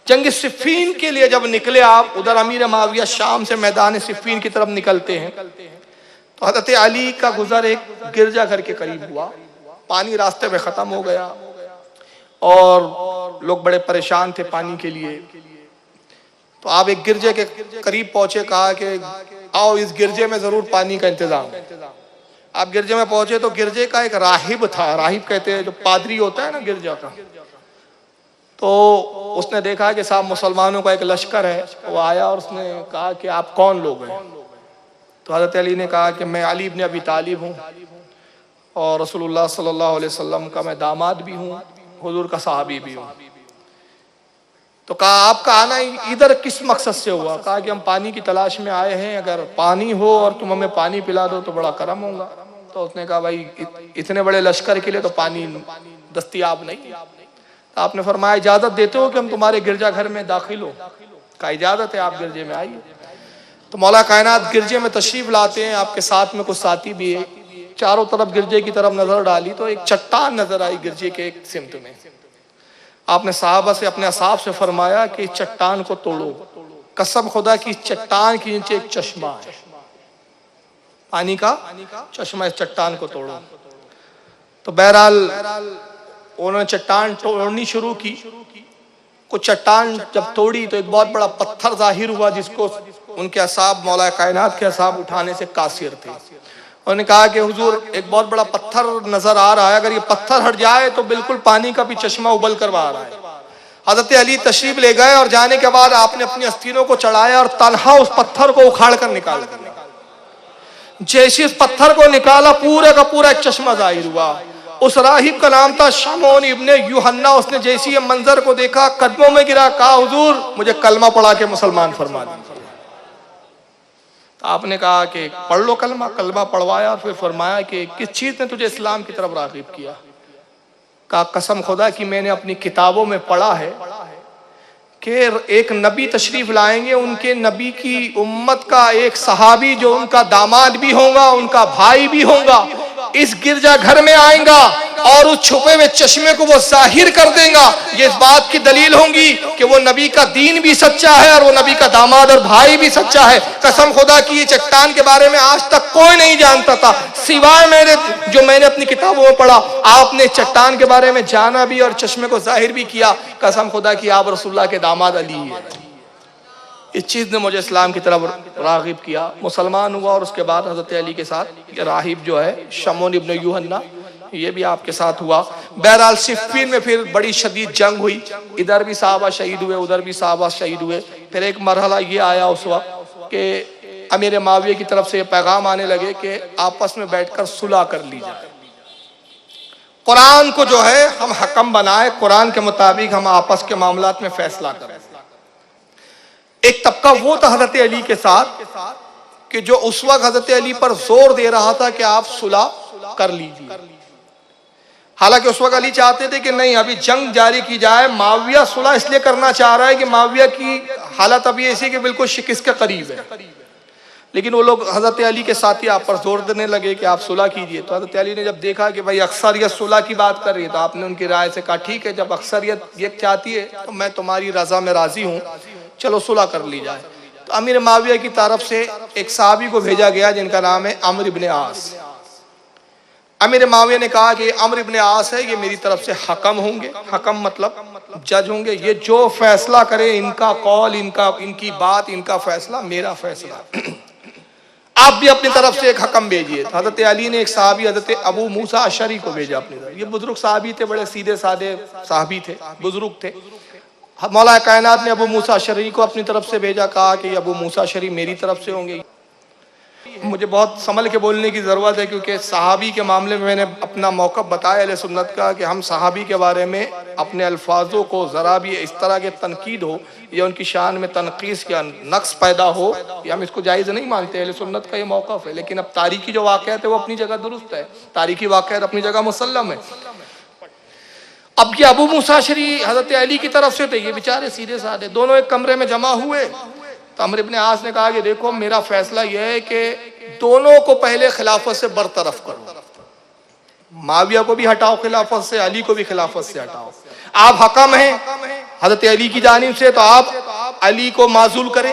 जंग सिफ़ीन के लिए जब निकले आप, उधर अमीर माविया शाम से मैदान सिफ़ीन की तरफ निकलते हैं, तो हज़रत अली का गुजर एक गिरजाघर के करीब हुआ। पानी रास्ते में ख़त्म हो गया और लोग बड़े परेशान थे पानी के लिए। तो आप एक गिरजे के करीब पहुंचे, कहा कि आओ इस गिरजे में ज़रूर पानी का इंतज़ाम। आप गिरजे में पहुंचे तो गिरजे का एक राहिब था, राहिब कहते हैं जो पादरी होता है ना गिरजा का। तो उसने देखा कि साहब मुसलमानों का एक लश्कर है। वो आया और उसने कहा कि आप कौन लोग हैं? तो हज़रत अली ने कहा कि मैं अली इब्न अबी तालिब हूँ और रसूलुल्लाह सल्लल्लाहु अलैहि वसल्लम का मैं दामाद भी हूँ, हुजूर का सहाबी भी हूँ। तो कहा आपका आना इधर किस मकसद से हुआ? कहा कि हम पानी की तलाश में आए हैं, अगर पानी हो और तुम हमें पानी पिला दो तो बड़ा करम होगा। तो उसने कहा भाई इतने बड़े लश्कर के लिए तो पानी दस्तयाब नहीं। तो आपने फरमाया इजाज़त देते हो कि हम तुम्हारे गिरजाघर में दाखिल हो? कहा इजाज़त है, आप गिरजे में आइए। तो मौला कायनात गिरजे में तशरीफ लाते हैं, आपके साथ में कुछ साथी भी है। चारों तरफ गिरजे की तरफ नजर डाली तो एक चट्टान नजर आई गिरजे के एक सिमत में। आपने साहबा से अपने असाब से फरमाया कि चट्टान को तोड़ो, कसम खुदा की चट्टान के नीचे एक चश्मा है, पानी का चश्मा, इस चट्टान को तोड़ो। तो बहरहाल उन्होंने चट्टान तोड़नी शुरू की। कुछ चट्टान जब तोड़ी तो एक बहुत बड़ा पत्थर जाहिर हुआ, जिसको उनके असाब मौला कायनात के असाब उठाने से कासिर थे। उन्होंने कहा कि हुजूर एक बहुत बड़ा पत्थर नजर आ रहा है, अगर ये पत्थर हट जाए तो बिल्कुल पानी का भी चश्मा उबल कर आ रहा है। हजरत अली तशरीफ ले गए और जाने के बाद आपने अपनी अस्तीनों को चढ़ाया और तन्हा उस पत्थर को उखाड़ कर निकाल दिया। जैसे उस पत्थर को निकाला पूरे का पूरा एक चश्मा जाहिर हुआ। उस राहिब का नाम था शमौन इब्ने यूहन्ना। उसने जैसे ये मंजर को देखा कदमों में गिरा, कहा हुजूर मुझे कलमा पढ़ा के मुसलमान फरमा दीजिए। तो आपने कहा कि पढ़ लो कलमा। कलमा पढ़वाया और फिर फरमाया कि किस चीज़ ने तुझे इस्लाम की तरफ राग़िब किया? कहा कसम खुदा की मैंने अपनी किताबों में पढ़ा है कि एक नबी तशरीफ लाएंगे, उनके नबी की उम्मत का एक सहाबी जो उनका दामाद भी होगा, उनका भाई भी होगा, इस गिरजा घर में आएगा और उस छुपे हुए चश्मे को वो जाहिर कर देगा, ये इस बात की दलील होंगी कि वो नबी का दीन भी सच्चा है और वो नबी का दामाद और भाई भी सच्चा है। कसम खुदा की ये चट्टान के बारे में आज तक कोई नहीं जानता था सिवाय मैंने अपनी किताबों में पढ़ा। आपने चट्टान के बारे में जाना भी और चश्मे को जाहिर भी किया। कसम खुदा की आप रसूलुल्लाह के दामाद अली है। इस चीज ने मुझे इस्लाम की तरफ रागिब किया, मुसलमान हुआ और उसके बाद हजरत अली के साथ राहिब जो है शमून इब्न यूहन्ना, ये भी आपके साथ हुआ। बहरहाल सिफ़ीन में फिर बड़ी शदीद जंग हुई, इधर भी साहबा शहीद हुए, उधर भी साहबा शहीद हुए। फिर एक मरहला ये आया उस वक्त कि अमीर माविया की तरफ से पैगाम आने लगे कि आपस में बैठकर सुलह कर ली जाए, कुरान को जो है हम हकम बनाए, कुरान के मुताबिक हम आपस के मामलात में फैसला करें। एक तबका वो था हजरत अली के साथ कि जो उस वक्त हजरत अली पर जोर दे रहा था कि आप सुलह कर लीजिए। हालांकि उस वक्त अली चाहते थे कि नहीं, अभी जंग जारी की जाए। माविया सुलह इसलिए करना चाह रहा है कि माविया की हालत अभी ऐसी कि बिल्कुल शिकस्त के करीब है, लेकिन वो लोग हजरत अली के साथी आप पर जोर देने लगे कि आप सुलह कीजिए। तो हजरत अली ने जब देखा कि भाई अक्सरियत सुलह की बात कर रही है, तो आपने उनकी राय से कहा ठीक है, जब अक्सरियत ये चाहती है तो मैं तुम्हारी रजा में राजी हूँ, चलो सुलह कर ली जाए। तो अमीर माविया की तरफ से एक सहाबी को भेजा गया जिनका नाम है अम्र इब्न आस। अमीर माविया ने कहा कि अम्र इब्न आस है, ये मेरी तरफ से हकम होंगे। हकम मतलब जज होंगे, ये जो फैसला करे, इनका कौल, इनकी बात, इनका फैसला मेरा फैसला। आप भी अपनी तरफ से एक हकम भेजिए। तो हजरत अली ने एक साहबी हजरत अबू मूसा अशरी को भेजा अपनी तरफ। ये बुजुर्ग साहबी थे, बड़े सीधे साधे साहबी थे, बुजुर्ग थे। मौला कायनात ने अबू मूसा अशरी को अपनी तरफ से भेजा, कहा कि अबू मूसा अशरी मेरी तरफ से होंगे। मुझे बहुत संभल के बोलने की ज़रूरत है क्योंकि सहाबी के मामले में मैंने अपना मौक़िफ़ बताया अहले सुन्नत का कि हम सहाबी के बारे में अपने अल्फाजों को ज़रा भी इस तरह के तनकीद हो या उनकी शान में तनकीस या नक्स पैदा हो, या हम इसको जायज़ नहीं मानते। अहले सुन्नत का ये मौक़िफ़ है। लेकिन अब तारीखी जो वाक़यात है वो अपनी जगह दुरुस्त है, तारीखी वाक़यात अपनी जगह मुसल्लम है। अब ये अबू मूसा अशरी हज़रत अली की तरफ से थे, ये बेचारे सीधे साधे, दोनों एक कमरे में जमा हुए। तो अम्र इब्न आस ने कहा कि देखो, मेरा फैसला यह है कि दोनों को पहले खिलाफत से बरतरफ करो, माविया को भी हटाओ खिलाफत से, अली को भी खिलाफत से हटाओ। आप हकम हैं हजरत अली की जानिब से, तो आप अली को माजूल करें।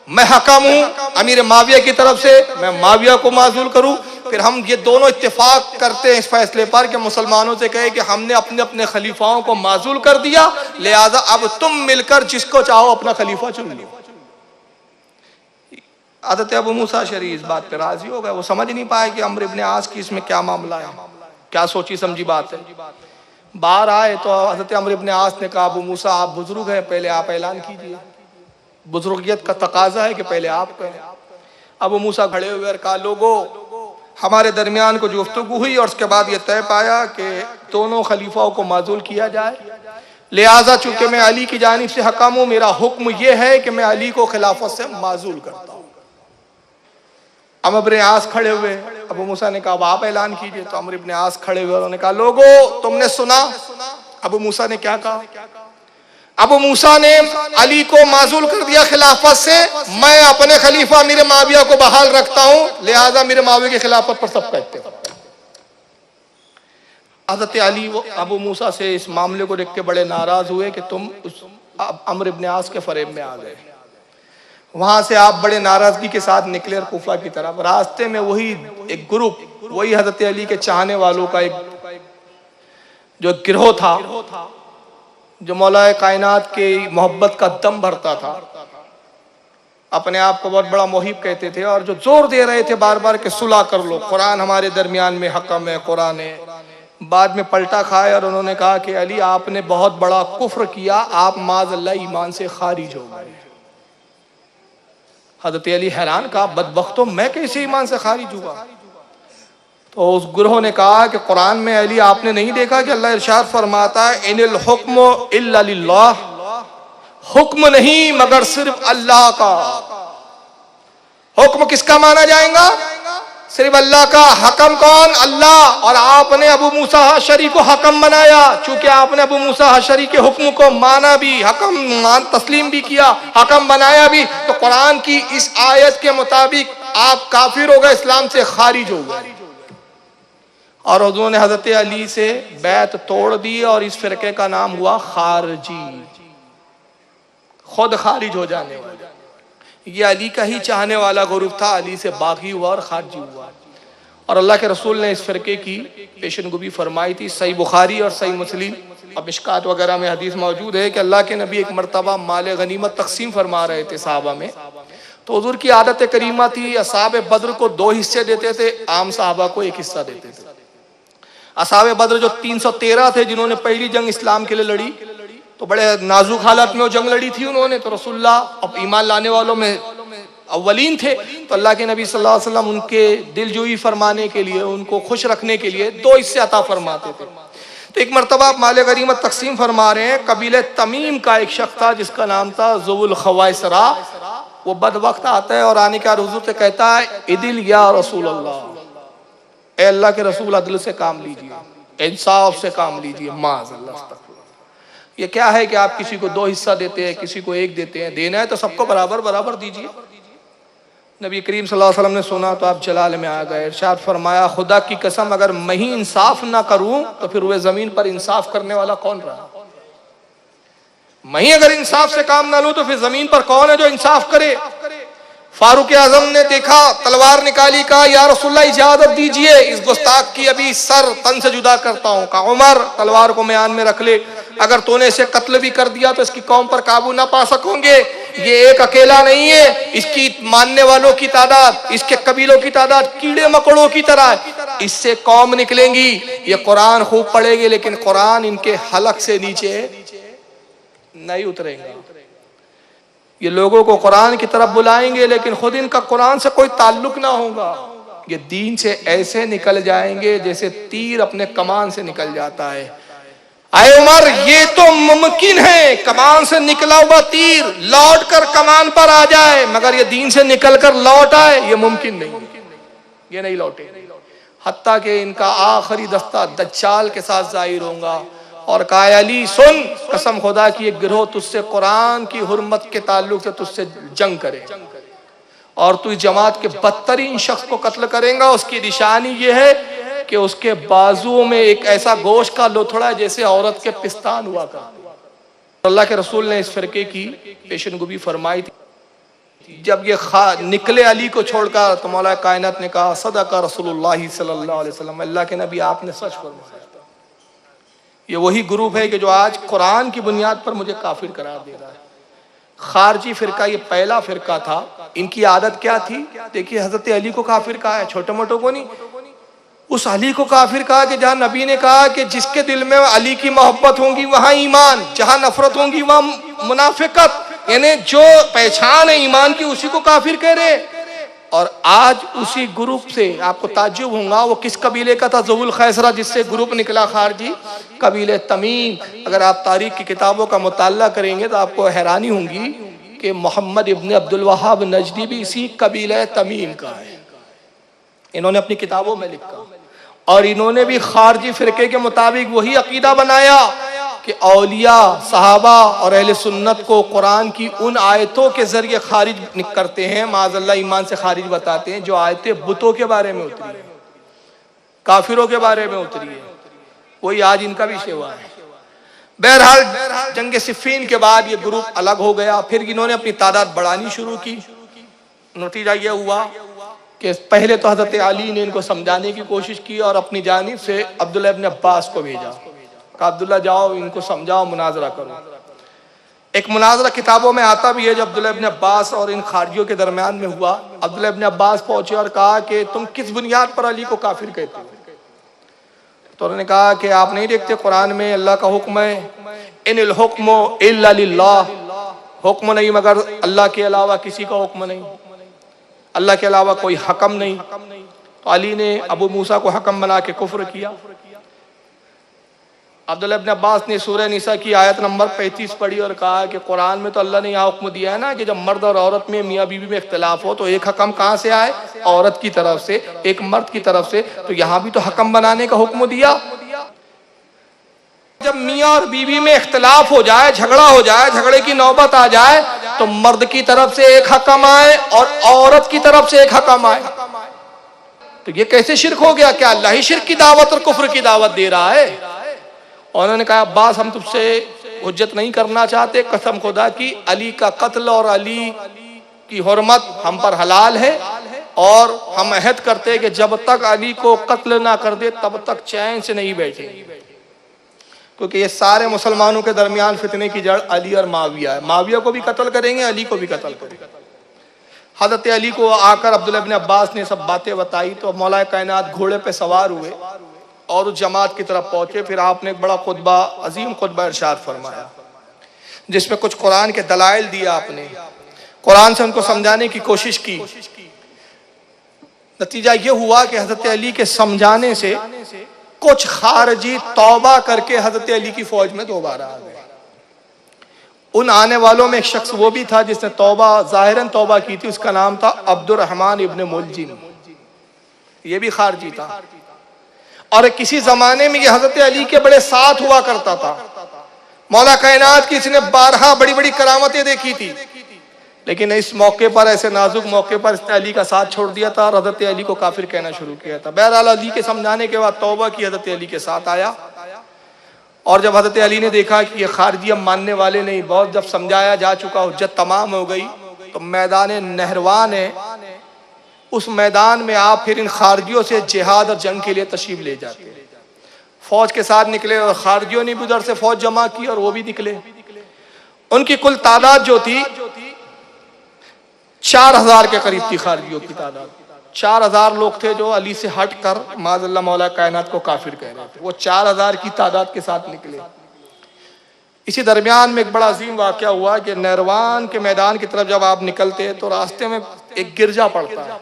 मैं हकम हूं अमीर माविया की तरफ से, मैं माविया को माजूल करूं। फिर हम ये दोनों इत्तेफाक करते हैं इस फैसले पर कि मुसलमानों से कहे कि हमने अपने अपने खलीफाओं को माजूल कर दिया, लिहाजा अब तुम मिलकर जिसको चाहो अपना खलीफा चुन लो। हज़रत अबू मूसा अशरी इस बात पे राजी हो गए। वो समझ नहीं पाए कि अम्र इब्न आस की इसमें क्या मामला है, क्या सोची समझी बात है। बाहर आए तो हज़रत अम्र इब्न आस ने कहा, अबू मूसा आप बुजुर्ग हैं, पहले आप ऐलान कीजिए, बुजुर्गियत का तकाजा है कि पहले आप कहें। अबू मूसा खड़े हुए और कहा, लोगों हमारे दरमियान को गुफ्तगू हुई और उसके बाद ये तय पाया कि दोनों खलीफाओं को माजूल किया जाए, लिहाजा चूंकि मैं अली की जानिब से हकम हूँ, मेरा हुक्म यह है कि मैं अली को खिलाफत से माजूल करता हूँ। अम्र इब्न आस खड़े हुए, अबू मूसा ने कहा अब आप ऐलान कीजिए। तो अम्र इब्न आस खड़े हुए, उन्होंने कहा, लोगों तुमने सुना अबू मूसा ने क्या कहा? अबू मूसा ने अली को माजूल कर दिया खिलाफत से, मैं अपने खलीफा अमीर माविया को बहाल रखता हूं, लिहाजा अमीर माविया की खिलाफत पर सब कहते हैं। हज़रत अली वो अबू मूसा से इस मामले को देख के बड़े नाराज हुए कि तुम उस अम्र इब्न आस के फरेब में आ गए। वहां से आप बड़े नाराजगी के साथ निकले और कूफा की तरफ। रास्ते में वही एक ग्रुप, वही हज़रत अली के चाहने वालों का एक जो गिरोह था, जो मौला कायनात के मोहब्बत का दम भरता था, अपने आप को बहुत बड़ा मोहिब कहते थे और जो जोर दे रहे थे बार बार कि सुलह कर लो, कुरान हमारे दरमियान में हकम है, कुरान है। बाद में पलटा खाए और उन्होंने कहा कि अली आपने बहुत बड़ा कुफ्र किया, आप माज़अल्लाह ईमान से खारिज हो गए। हज़रत अली हैरान, कहा बदबख्तों मैं कैसे ईमान से खारिज हुआ? तो उस गुरोह ने कहा कि कुरान में अली आपने नहीं देखा कि अल्लाह इरशाद फरमाता है इनिल हुक्म इल्ला लिल्लाह, हुक्म नहीं मगर सिर्फ अल्लाह का। हुक्म किसका माना जाएगा? सिर्फ अल्लाह का। हकम कौन? अल्लाह। और आपने अबू मूसा अशरी को हकम बनाया, चूंकि आपने अबू मूसा अशरी के हुक्म को माना भी, हकम तस्लीम भी किया, हकम बनाया भी, तो कुरान की इस आयत के मुताबिक आप काफिर हो गए, इस्लाम से खारिज हो गए। और उन्होंने हजरत अली से बैत तोड़ दी और इस फिरके का नाम हुआ खारजी, खुद खारिज हो जाने वाला। ये अली का ही चाहने वाला ग्रुप था, अली से बागी हुआ और खारजी हुआ। और अल्लाह के रसूल ने इस फिरके की पेशनगोई फरमाई थी। सही बुखारी और सही मुस्लिम और मिशकात वगैरह में हदीस मौजूद है कि अल्लाह के नबी एक मरतबा माल गनीमत तकसीम फरमा रहे थे साहबा में, तो हुजूर की आदत करीमा थी असहाब बद्र को 2 हिस्से देते थे, आम साहबा को 1 हिस्सा देते थे। असहाब बद्र जो 313 थे जिन्होंने पहली जंग इस्लाम के लिए लड़ी, तो बड़े नाजुक हालत में वो जंग लड़ी थी उन्होंने, तो रसूलुल्लाह अब ईमान लाने वालों में अव्वलीन थे, तो अल्लाह के नबी सल्लल्लाहु अलैहि वसल्लम उनके दिलजोई फरमाने के लिए, उनको खुश रखने के लिए 2 हिस्से अता फरमाते थे। तो एक मरतबा माल गनीमत तकसीम फरमा रहे हैं, कबीले तमीम का एक शख्स था जिसका नाम था ज़ुल खवाइसरा। वो बद वक्त आता है और आने के बाद हुजूर से कहता है इदिल या रसूल अल्लाह, ए अल्लाह के रसूल अदल से काम लीजिए, इंसाफ से काम लीजिए। माज़अल्लाह, ये क्या है कि आप किसी को 2 हिस्सा देते हैं, किसी को 1 देते हैं, देना है तो सबको बराबर बराबर दीजिए। नबी करीम सल्लल्लाहु अलैहि वसल्लम ने सुना तो आप जलाल में आ गए, इरशाद फरमाया खुदा की कसम अगर मैं ही इंसाफ ना करूं तो फिर वह जमीन पर इंसाफ करने वाला कौन रहा? मैं ही अगर इंसाफ से काम ना लूं तो फिर जमीन पर कौन है जो इंसाफ करे? फारूक आजम ने देखा, तलवार निकाली, कहा या रसूलल्लाह इजाजत दीजिए, इस गुस्ताख की अभी सर तन से जुदा करता हूं। कहा उमर तलवार को म्यान में रख ले, अगर तूने इसे कत्ल भी कर दिया तो इसकी कौम पर काबू ना पा सकोगे। ये एक अकेला नहीं है, इसकी मानने वालों की तादाद, इसके कबीलों की तादाद कीड़े मकोड़ों की तरह है, इससे कौम निकलेंगी। ये कुरान खूब पढ़ेंगे लेकिन कुरान इनके हलक से नीचे नहीं उतरेंगे। ये लोगों को कुरान की तरफ बुलाएंगे लेकिन खुद इनका कुरान से कोई ताल्लुक ना होगा। ये दीन से ऐसे निकल जाएंगे जैसे तीर अपने कमान से निकल जाता है। आए उमर, ये तो मुमकिन है कमान से निकला हुआ तीर लौट कर कमान पर आ जाए, मगर ये दीन से निकल कर लौट आए, ये मुमकिन नहीं, ये नहीं लौटे। हत्ता कि इनका आखिरी दस्ता दज्जाल के साथ जाहिर होगा और कहा अली सुन, कसम खुदा की एक गिरोह तुझसे कुरान की हुर्मत के ताल्लुक से तुझसे जंग करे और तू इस जमात के बदतरीन शख्स को कत्ल करेगा। उसकी निशानी ये है कि उसके बाजुओं में एक ऐसा गोश्त का लोथड़ा है जैसे औरत के पिस्तान हुआ करते। अल्लाह के रसूल ने इस फिरके की पेशनगोई फरमाई थी। जब ये निकले अली को छोड़कर तो मौला कायनात ने कहा सदका रसूलुल्लाह सल्लल्लाहु अलैहि वसल्लम, अल्लाह के नबी आपने सच फरमाया। ये वही ग्रुप है कि जो आज कुरान की बुनियाद पर मुझे काफिर करार दे रहा है। खारजी फिरका ये पहला फिरका था। इनकी आदत क्या थी? देखिए हजरत अली को काफिर कहा है, छोटे मोटों को नहीं। उस अली को काफिर कहा कि जहां नबी ने कहा कि जिसके दिल में अली की मोहब्बत होगी वहां ईमान, जहां नफरत होगी वहां मुनाफिकत, यानी जो पहचान है ईमान की उसी को काफिर कह रहे। और आज उसी ग्रुप से आपको ताज्जुब होगा, वो किस कबीले का था? ज़ुल खैसरा, जिससे ग्रुप निकला खारजी, कबीले तमीम। अगर आप तारीख की किताबों का मुताल्ला करेंगे तो आपको हैरानी होगी कि मोहम्मद इब्न अब्दुल वहाब नजदी भी इसी कबीले तमीम का है। इन्होंने अपनी किताबों में लिखा और इन्होंने भी खारजी फिरके के मुताबिक वही अकीदा बनाया कि औलिया, सहाबा और अहले सुन्नत को कुरान की उन आयतों के जरिए खारिज करते हैं, माज़अल्लाह ईमान से खारिज बताते हैं, जो आयतें बुतों के बारे में उतरी है, काफिरों के बारे में उतरी है। वही आज इनका विषय हुआ है। बहरहाल जंग सिफ़ीन के बाद ये ग्रुप अलग हो गया। फिर इन्होंने अपनी तादाद बढ़ानी शुरू की। नतीजा यह हुआ कि पहले तो हजरत अली ने इनको समझाने की कोशिश की और अपनी जानिब से अब्दुल्लाह इब्न अब्बास को भेजा। कहा अब्दुल्ला जाओ इनको समझाओ, मुनाजरा करो। एक मुनाजरा किताबों में आता भी है जो अब्दुल्ला इब्न अब्बास और इन खारजियों के दरमियान में हुआ। अब्दुल्ला इब्न अब्बास पहुंचे और कहा कि तुम किस बुनियाद पर अली को काफिर कहते हो? तो उन्होंने कहा कि आप नहीं देखते कुरान में अल्लाह का हुक्म है, इनिल हुक्मु इल्ला लिल्लाह, हुक्म नहीं मगर अल्लाह के अलावा किसी का हुक्म नहीं, अल्लाह के अलावा कोई हकम नहीं। तो अली ने अबू मूसा को हकम बना के कुफ्र किया। अब्दुल्ला इब्न अब्बास ने सूरह निसा की आयत नंबर 35 पढ़ी और कहा कि कुरान में तो अल्लाह ने यहाँ हुक्म दिया है ना कि जब मर्द और औरत में, मियाँ बीवी में इख्तिलाफ हो तो एक हकम कहाँ से आए? औरत की तरफ से, एक मर्द की तरफ से। तो यहाँ भी तो हकम बनाने का हुक्म दिया। जब मियाँ और बीवी में इख्तिलाफ हो जाए, झगड़ा हो जाए, झगड़े की नौबत आ जाए तो मर्द की तरफ से एक हकम आए और औरत की तरफ से एक हकम आए। तो ये कैसे शिरक हो गया? क्या अल्लाह ही शिरक की दावत और कुफ्र की दावत दे रहा है? और उन्होंने कहा अब्बास हम तुझसे हुज्जत नहीं करना चाहते, कसम खुदा की अली का कत्ल और अली की हुर्मत हम पर हलाल है, और हम अहद करते हैं कि जब तक अली को कत्ल ना कर दे तब तक चैन से नहीं बैठेंगे, क्योंकि ये सारे मुसलमानों के दरमियान फितने की जड़ अली और माविया है। माविया को भी कत्ल करेंगे, अली को भी कत्ल करेंगे। हजरत अली को आकर अब्दुल्लाह इब्न अब्बास ने सब बातें बताई तो मौला कायनात घोड़े पे सवार हुए और उस जमात की तरफ पहुंचे। फिर आपने एक बड़ा खुतबा, अजीम खुतबा इरशाद फरमाया, जिसमें कुछ कुरान के दलाइल दिया। आपने कुरान से उनको समझाने की कोशिश की। नतीजा ये हुआ कि हजरत अली के समझाने से कुछ खारजी तौबा करके हजरत अली की फौज में दोबारा आ गए। उन आने वालों में एक शख्स वो भी था जिसने तौबा, जाहिरन तौबा की थी। उसका नाम था अब्दुर्रहमान इब्न मुलजिम। ये भी खारजी था और किसी जमाने में ये हजरत अली के बड़े साथ हुआ करता था। मौला कायनात की इसने 12 बड़ी बड़ी करामतें देखी थी, लेकिन इस मौके पर, ऐसे नाजुक मौके पर इसने अली का साथ छोड़ दिया था और हजरत अली को काफिर कहना शुरू किया था। बहरहाल अली के समझाने के बाद तौबा की, हजरत अली के साथ आया। और जब हजरत अली ने देखा कि ये खारजी अब मानने वाले नहीं, बहुत जब समझाया जा चुका, हुज्जत तमाम हो गई, तो मैदान नहरवान है, उस मैदान में आप फिर इन खारजियों से जिहाद और जंग के लिए तशरीफ ले जाते। फौज के साथ निकले और खारजियों ने भी उधर से फौज जमा की और वो भी निकले। उनकी कुल तादाद जो थी 4000 के करीब थी। खारजियों की तादाद 4000 लोग थे जो अली से हट कर माज़अल्लाह मौला कायनात को काफिर कह रहे थे। वो 4000 की तादाद के साथ निकले। इसी दरमियान में एक बड़ा अजीम वाक़या हुआ कि नहरवान के मैदान की तरफ जब आप निकलते तो रास्ते में एक गिरजा पड़ता है।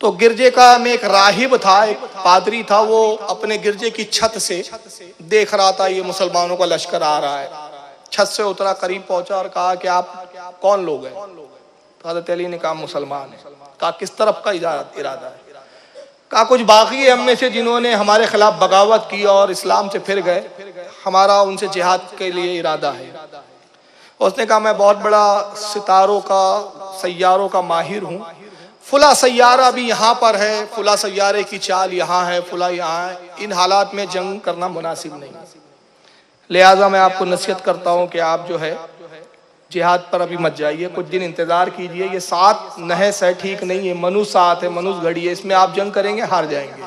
तो गिरजे का में एक राहिब था, एक पादरी था, वो अपने गिरजे की छत से देख रहा था ये मुसलमानों का लश्कर आ रहा है। छत से उतरा, करीब पहुंचा और कहा कि आप कौन लोग हैं? तो हज़रत अली ने कहा मुसलमान है। कहा किस तरफ का इरादा है? कहा कुछ बाकी है हम में से जिन्होंने हमारे खिलाफ बगावत की और इस्लाम से फिर गए, हमारा उनसे जिहाद के लिए इरादा है। उसने कहा मैं बहुत बड़ा सितारों का, सैयारों का माहिर हूँ, फुला सैयारा भी यहाँ पर है, फुला सैयारे की चाल यहाँ है, फुला यहाँ है। इन हालात में जंग करना मुनासिब नहीं, लिहाजा मैं आपको नसीहत करता हूँ कि आप जो है जिहाद पर अभी मत जाइए, कुछ दिन इंतजार कीजिए। ये 7 नहस है, ठीक नहीं है, मनुष्य साथ है, मनुष्य घड़ी है, इसमें आप जंग करेंगे हार जाएंगे।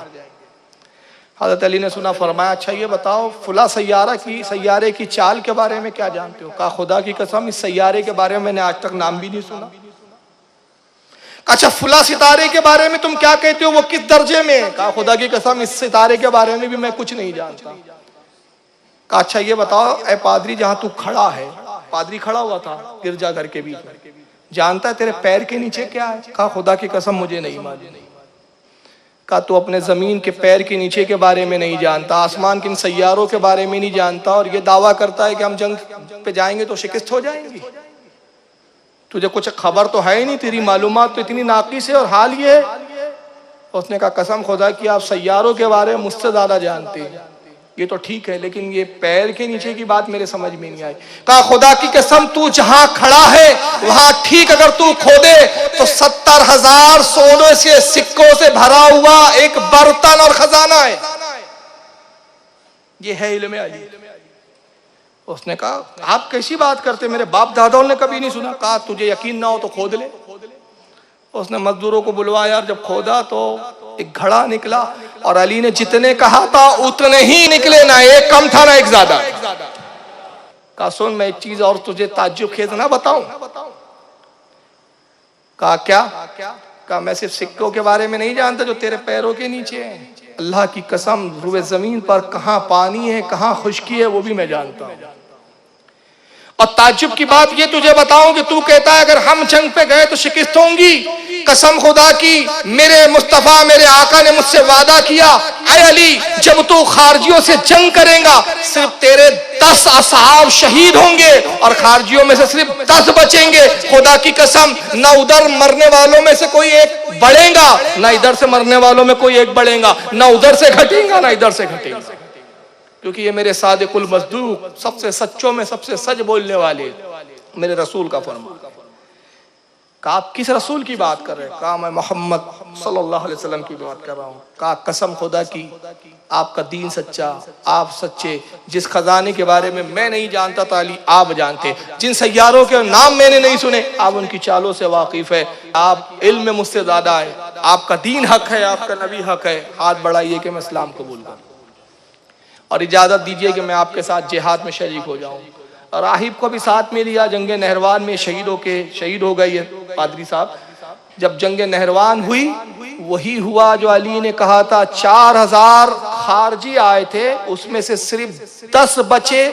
हज़रत अली ने सुना, फरमाया अच्छा ये बताओ फुला सैयारे की चाल के बारे में क्या जानते हो? कहा खुदा की कसम इस सैयारे के बारे में मैंने आज तक नाम भी नहीं सुना। अच्छा फुला सितारे के बारे में तुम क्या कहते हो, वो किस दर्जे में है? कहा खुदा की कसम इस सितारे के बारे में भी मैं कुछ नहीं जानता। कहा अच्छा ये बताओ ए पादरी, जहां तू खड़ा है, पादरी खड़ा हुआ था गिरजा घर के बीच में, जानता है तेरे पैर के नीचे क्या है? कहा खुदा की कसम मुझे नहीं मालूम। कहा तू अपने जमीन के पैर के नीचे के बारे में नहीं जानता, आसमान के इन सैयारों के बारे में नहीं जानता, और ये दावा करता है कि हम जंग पे जाएंगे तो शिकस्त हो जाएंगी। तुझे कुछ खबर तो है ही नहीं, तेरी मालूमात तो इतनी नाकिस है, और हाल ये है। उसने कहा कसम खुदा की आप सैयारों के बारे में मुझसे ज्यादा जानते हैं। ये तो ठीक है, लेकिन ये पैर के नीचे की बात मेरे समझ में नहीं आई। कहा खुदा की कसम तू जहां खड़ा है वहां ठीक अगर तू खोदे तो 70,000 सोने के सिक्कों से भरा हुआ एक बर्तन और खजाना है। ये है इल्म अली। उसने कहा आप कैसी बात करते, मेरे बाप दादाओं ने कभी नहीं सुना। कहा तुझे यकीन ना हो तो खोद ले। उसने मजदूरों को बुलवाया और जब खोदा तो एक घड़ा निकला, और अली ने जितने कहा था उतने ही निकले, ना एक कम था ना एक ज्यादा। कहा सुन मैं एक चीज और तुझे ताज्जुब खेज ना बताऊं। कहा क्या? कहा मैं सिर्फ सिक्कों के बारे में नहीं जानता जो तेरे पैरों के नीचे हैं, अल्लाह की कसम रुए जमीन पर कहां पानी है कहां खुश्की है वो भी मैं जानता हूं। और ताज्जुब की बात ये तुझे बताऊं कि तू कहता है अगर हम जंग पे गए तो शिकस्त होंगी। कसम खुदा की मेरे मुस्तफा मेरे आका ने मुझसे वादा किया, ऐ अली जब तू खारजियों से जंग करेगा सिर्फ तेरे 10 असहाब शहीद होंगे और खारजियों में से सिर्फ 10 बचेंगे। खुदा की कसम ना उधर मरने वालों में से कोई एक बढ़ेगा, ना इधर से मरने वालों में कोई एक बढ़ेगा, ना उधर से घटेगा ना इधर से घटेगा, क्योंकि ये मेरे सादिकुल मस्दूक सबसे सच्चों में सबसे सच बोलने वाले मेरे रसूल का फरमान। कहा आप किस रसूल की बात कर रहे हैं? कहा मैं मोहम्मद सल्लल्लाहु अलैहि वसल्लम की बात कर रहा हूँ। कहा कसम खुदा की, आपका दीन सच्चा, आप सच्चे, जिस खजाने के बारे में मैं नहीं जानता था अली आप जानते, जिन सैयारों के नाम मैंने नहीं सुने आप उनकी चालों से वाकिफ है, आप इल्म में मुझसे ज्यादा है, आपका दीन हक है, आपका नबी हक है, हाथ बढ़ाइए कि मैं इस्लाम कबूल करूं और इजाजत दीजिए कि मैं आपके साथ जिहाद में शरीक हो जाऊं। और राहिब को भी साथ में लिया, जंग नहरवान में शहीद हो गए ये पादरी साहब। जब जंग नहरवान हुई, वही हुआ जो अली ने कहा था। 4000 खारजी आए थे, उसमें से सिर्फ 10 बचे,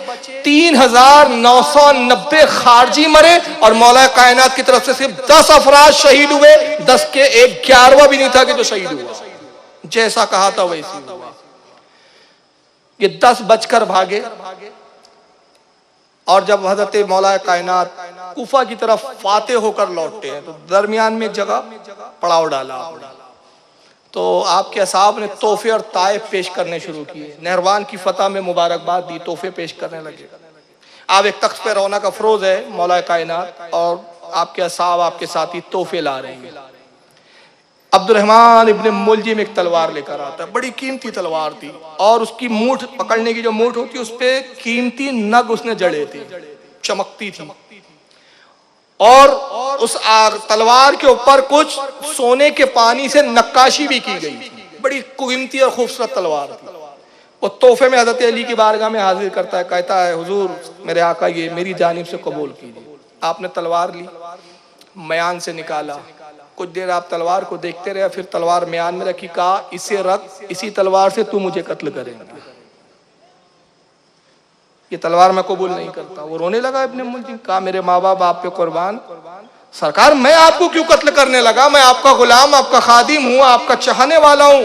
3990 खारजी मरे और मौला कायनात की तरफ से सिर्फ 10 अफराद शहीद हुए। 10 के एक 11वां भी नहीं था कि जो शहीद हुआ। जैसा कहा था वैसी हुआ। ये 10 बचकर भागे और जब हजरत मौला कायनात कूफा की तरफ फाते होकर लौटते हैं तो दरमियान में जगह पड़ाव डाला। तो आपके असहाब ने तोहफे और ताइफ पेश करने शुरू किए। नहरवान की फतह में मुबारकबाद दी, तोहफे पेश करने लगे। आप एक तख्त पे रौनक अफरोज है मौला कायनात और आपके असहाब आपके साथी तोहफे ला रहे हैं। अब्दुर्रहमान इब्न मुलजिम एक तलवार लेकर आता है, बड़ी कीमती तलवार थी और उसकी मूठ पकड़ने की जो मूठ होती है उस पे कीमती नग उसने जड़े थे, चमकती थी। और उस तलवार के ऊपर कुछ सोने के पानी से नक्काशी भी की गई, बड़ी कीमती और खूबसूरत तलवार थी। वो तोहफे में हजरत अली की बारगाह में हाजिर करता है, कहता है हुजूर मेरे आका ये मेरी जानिब से कबूल कीजिए। आपने तलवार ली, मयान से निकाला, कुछ देर आप तलवार को देखते रहे, फिर तलवार म्यान में रखी, कहा इसे रख, इसी तलवार से तू मुझे कत्ल करेगा, ये तलवार मैं कबूल नहीं करता। वो रोने लगा इब्ने मुलजिम, कहा मेरे माँ बाप आप पे कुर्बान, सरकार मैं आपको क्यों कत्ल करने लगा, मैं आपका गुलाम आपका खादिम हूँ, आपका चाहने वाला हूँ।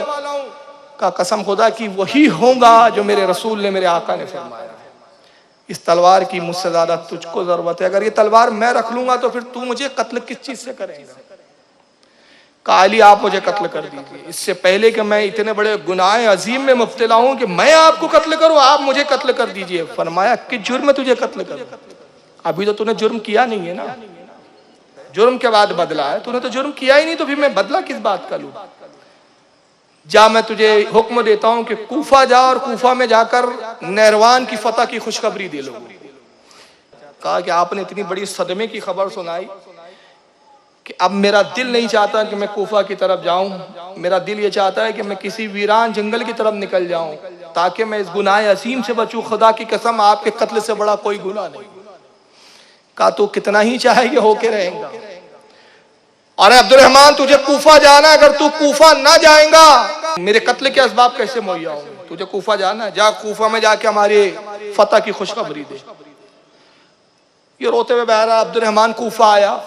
कहा कसम खुदा की वही होगा जो मेरे रसूल ने मेरे आका ने फरमाया, इस तलवार की मुझसे ज्यादा तुझको जरूरत है, अगर ये तलवार मैं रख लूंगा तो फिर तू मुझे कत्ल किस चीज से करेगा। कहा अली आप मुझे कत्ल कर दीजिए, इससे पहले कि मैं इतने बड़े गुनाह अजीम में मुब्तला हूं कि मैं आपको कत्ल करूं, आप मुझे कत्ल कर दीजिए। फरमाया कि जुर्म में तुझे कत्ल करूं, अभी तो तूने जुर्म किया नहीं है ना, जुर्म के बाद बदला है, तूने तो जुर्म किया ही नहीं, तो फिर मैं बदला किस बात का लूं। जा मैं तुझे हुक्म देता हूं कि कूफा जा और कूफा में जाकर नहरवान की फतह की खुशखबरी दे लो। कहा कि आपने इतनी बड़ी सदमे की खबर सुनाई कि अब मेरा दिल नहीं चाहता कि मैं कूफा की तरफ जाऊं, मेरा दिल ये चाहता है कि मैं किसी वीरान जंगल की तरफ निकल जाऊं ताकि मैं इस गुनाह असीम से बचूं। खुदा की कसम आपके कत्ल से बड़ा कोई गुनाह नहीं। कहा तू कितना ही चाहेगी होके रहेगा। और अब्दुर्रहमान तुझे कूफा जाना, अगर तू कूफा ना जाएगा मेरे कत्ल के असबाब कैसे मुहैया होंगे, तुझे कूफा जाना है, जा कूफा में जाके हमारे फतह की खुशखबरी दे। ये रोते हुए बह रहा अब्दुर्रहमान कूफा आया,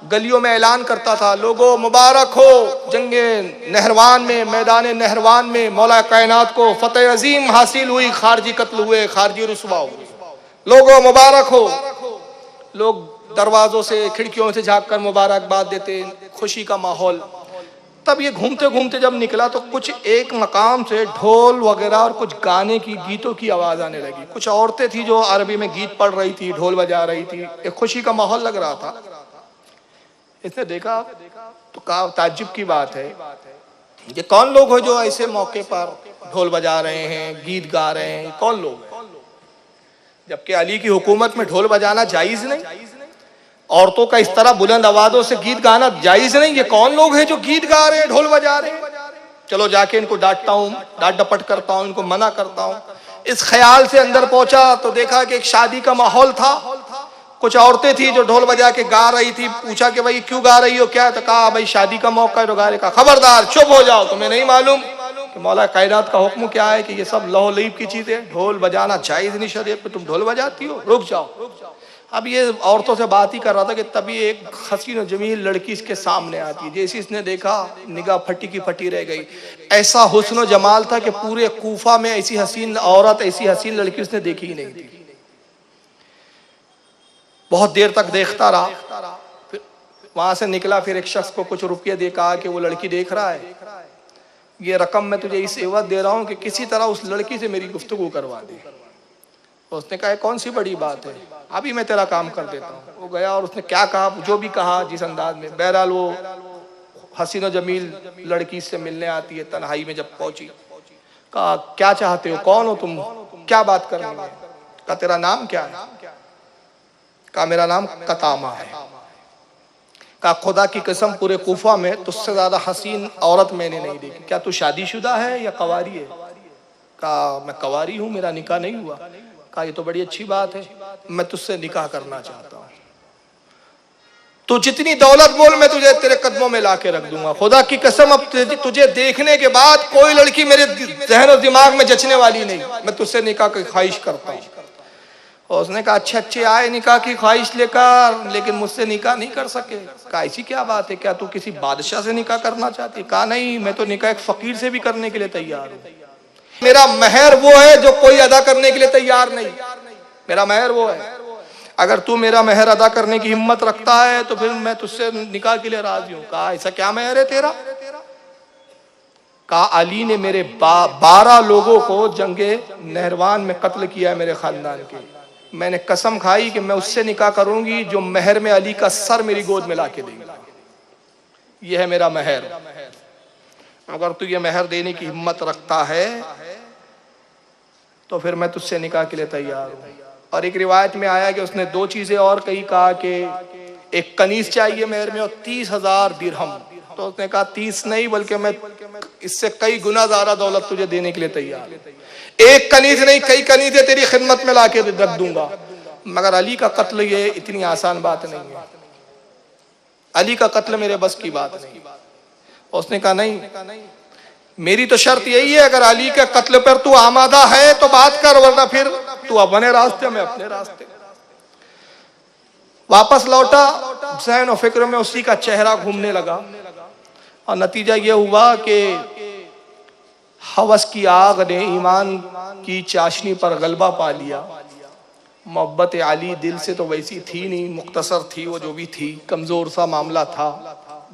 गलियों में ऐलान करता था लोगों मुबारक हो, जंगे नहरवान में मैदान नहरवान में मौला कायनात को फतेह अजीम हासिल हुई, खारजी कत्ल हुए, खारजी रुसवा हुए, लोगों मुबारक हो। लोग दरवाजों से खिड़कियों से झांक कर मुबारकबाद देते, खुशी का माहौल। तब ये घूमते घूमते जब निकला तो कुछ एक मकाम से ढोल वगैरह और कुछ गाने की गीतों की आवाज आने लगी। कुछ औरतें थी जो अरबी में गीत पढ़ रही थी, ढोल बजा रही थी, एक खुशी का माहौल लग रहा था। इसने देखा तो कहा ताज्जुब की बात है, ये कौन लोग हो जो ऐसे मौके पर ढोल बजा रहे हैं, गीत गा रहे हैं, कौन लोग हैं? जबकि अली की हुकूमत में ढोल बजाना जायज नहीं, औरतों का इस तरह बुलंद आवाजों से गीत गाना जायज नहीं, ये कौन लोग हैं जो गीत गा रहे हैं, ढोल बजा रहे हैं। चलो जाके इनको डांटता हूँ, डांट डपट करता हूँ, इनको मना करता हूँ। इस ख्याल से अंदर पहुंचा तो देखा कि एक शादी का माहौल था, कुछ औरतें थी जो ढोल बजा के गा रही थी। पूछा कि भाई क्यों गा रही हो, क्या? तो कहा भाई शादी का मौका है तो गा रही। कहा खबरदार चुप हो जाओ, तुम्हें नहीं मालूम कि मौला कायनात का हुक्म क्या है कि ये सब लहो लीब की चीजें, ढोल बजाना जायज नहीं शरीयत में, तुम ढोल बजाती हो, रुक जाओ। अब ये औरतों से बात ही कर रहा था कि तभी एक हसीन और जमील लड़की इसके सामने आती है। जैसे इसने देखा निगाह फटी की फटी रह गई। ऐसा हुस्न और जमाल था कि पूरे कूफा में ऐसी हसीन औरत, ऐसी हसीन लड़की उसने देखी ही नहीं थी। बहुत देर तक देखता रहा, फिर वहां से निकला, फिर एक शख्स को कुछ रुपये दे कहा कि वो लड़की देख रहा है, ये रकम मैं तुझे इस एवज दे रहा हूं कि किसी तरह उस लड़की से मेरी गुफ्तगू करवा दे। उसने कहा कौन सी बड़ी बात है, अभी मैं तेरा काम कर देता हूँ। वो गया और उसने क्या कहा, जो भी कहा जिस अंदाज में, बहरहाल वो हसीन और जमील लड़की से मिलने आती है। तन्हाई में जब पहुंची, कहा क्या चाहते हो, कौन हो तुम, क्या बात करनी है? कहा तेरा नाम क्या है? कहा मेरा नाम कतामा है। कहा खुदा की कसम पूरे कूफा में तुझसे ज्यादा हसीन औरत मैंने नहीं देखी, क्या तू शादीशुदा है या कवारी है? कहा मैं कवारी हूँ, मेरा निकाह नहीं हुआ। कहा ये तो बड़ी अच्छी बात है, मैं तुझसे निकाह करना चाहता हूँ। तू जितनी दौलत बोल, मैं तुझे तेरे कदमों में लाके रख दूंगा। खुदा की कसम अब तुझे देखने के बाद कोई लड़की मेरे जहन और दिमाग में जचने वाली नहीं, मैं तुझसे निकाह की ख्वाहिश करता हूँ। और उसने कहा अच्छे अच्छे आए निकाह की ख्वाहिश लेकर, लेकिन मुझसे निकाह नहीं कर सके। कहा ऐसी क्या बात है, क्या तू किसी बादशाह से निकाह करना चाहती? कहा नहीं, मैं तो निकाह एक फकीर से भी करने के लिए तैयार हूँ। मेरा महर वो है जो कोई अदा करने के लिए तैयार नहीं, मेरा महर वो है। अगर तू मेरा महर अदा करने की हिम्मत रखता है तो फिर मैं तुझसे निकाह के लिए राजी हूँ। कहा ऐसा क्या महर है तेरा? कहा अली ने मेरे 12 लोगों को जंगे नहरवान में कत्ल किया है मेरे खानदान के। मैंने कसम खाई कि मैं उससे निकाह करूंगी जो महर में अली का सर मेरी गोद में लाके देगा। यह है मेरा महर। अगर तू ये महर देने की हिम्मत रखता है तो फिर मैं तुझसे निकाह के लिए तैयार हूँ। और एक रिवायत में आया कि उसने 2 चीजें और कही, कहा कि एक कनीज चाहिए महर में और 30,000 दिरहम। तो उसने कहा 30 नहीं बल्कि मैं इससे कई गुना ज्यादा दौलत तुझे देने के लिए तैयार हूँ। एक कनीज नहीं, कई कनीजें तेरी खिदमत में लाके रख दूंगा। मगर अली का कत्ल ये इतनी आसान बात नहीं है, अली का कत्ल मेरे बस की बात नहीं। उसने कहा नहीं, मेरी तो शर्त यही है, अगर अली के कत्ल पर तू आमादा है तो बात कर, वरना फिर तू अपने रास्ते में अपने रास्ते। वापस लौटा, ज़हन और फिक्र में उसी का चेहरा घूमने लगा और नतीजा यह हुआ कि हवस की आग ने ईमान की चाशनी पर गलबा पा लिया। मोहब्बत अली दिल से तो वैसी थी नहीं, मुख्तसर थी वो जो भी थी, कमजोर सा मामला था,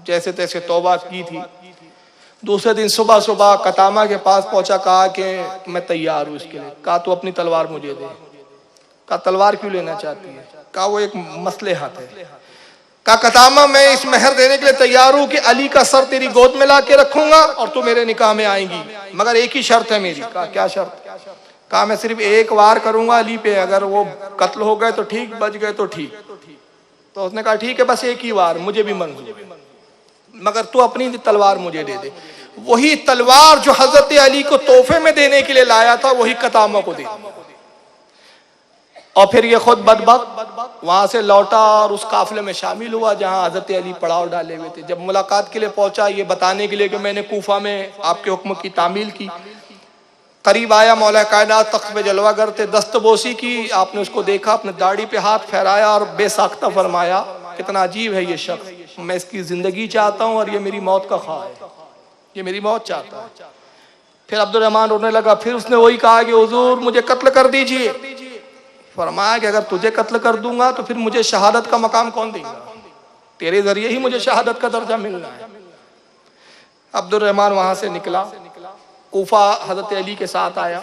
जैसे तैसे तौबा की थी। दूसरे दिन सुबह सुबह कतामा के पास पहुंचा, कहा कि मैं तैयार हूँ इसके लिए। कहा तू अपनी तलवार मुझे दे। कहा तलवार क्यों लेना चाहती है? कहा वो एक मसलेहत है। कहा कतामा मैं इस महर देने के लिए तैयार हूँ कि अली का सर तेरी गोद में ला के रखूंगा और तू मेरे निकाह में आएंगी, मगर एक ही शर्त है मेरी। कहा क्या शर्त? कहा मैं सिर्फ एक वार करूंगा अली पे, अगर वो कत्ल हो गए तो ठीक, बच गए तो ठीक। तो उसने कहा ठीक है, बस एक ही वार, मुझे भी मंजूर है, मगर तू अपनी तलवार मुझे दे दे। वही तलवार जो हजरत अली को तोहफे में देने के लिए लाया था, वही कतामा को दे। और फिर ये खुद बदबख्त वहां से लौटा और उस काफिले में शामिल हुआ जहां हजरत अली पड़ाव डाले हुए थे। जब मुलाकात के लिए पहुंचा, ये बताने के लिए कि मैंने कूफा में आपके हुक्म की तामील की, करीब आया, मौला कायनात तख्त पे जलवागर थे, दस्तबोसी की, आपने उसको देखा, अपने दाढ़ी पे हाथ फहराया और बेसाख्ता फरमाया कितना अजीब है ये शख्स, मैं इसकी जिंदगी चाहता हूँ और ये मेरी मौत का ख्वाह है, ये मेरी मौत चाहता है। फिर अब्दुर्रहमान रोने लगा। फिर उसने वही कहा कि हुजूर मुझे कत्ल कर दीजिए। फरमाया कि अगर तुझे कत्ल कर दूंगा तो फिर मुझे शहादत का मकाम कौन देगा? तेरे जरिए ही मुझे शहादत का दर्जा मिलना है। अब्दुर्रहमान वहां से निकला, कूफा हजरत अली के साथ आया।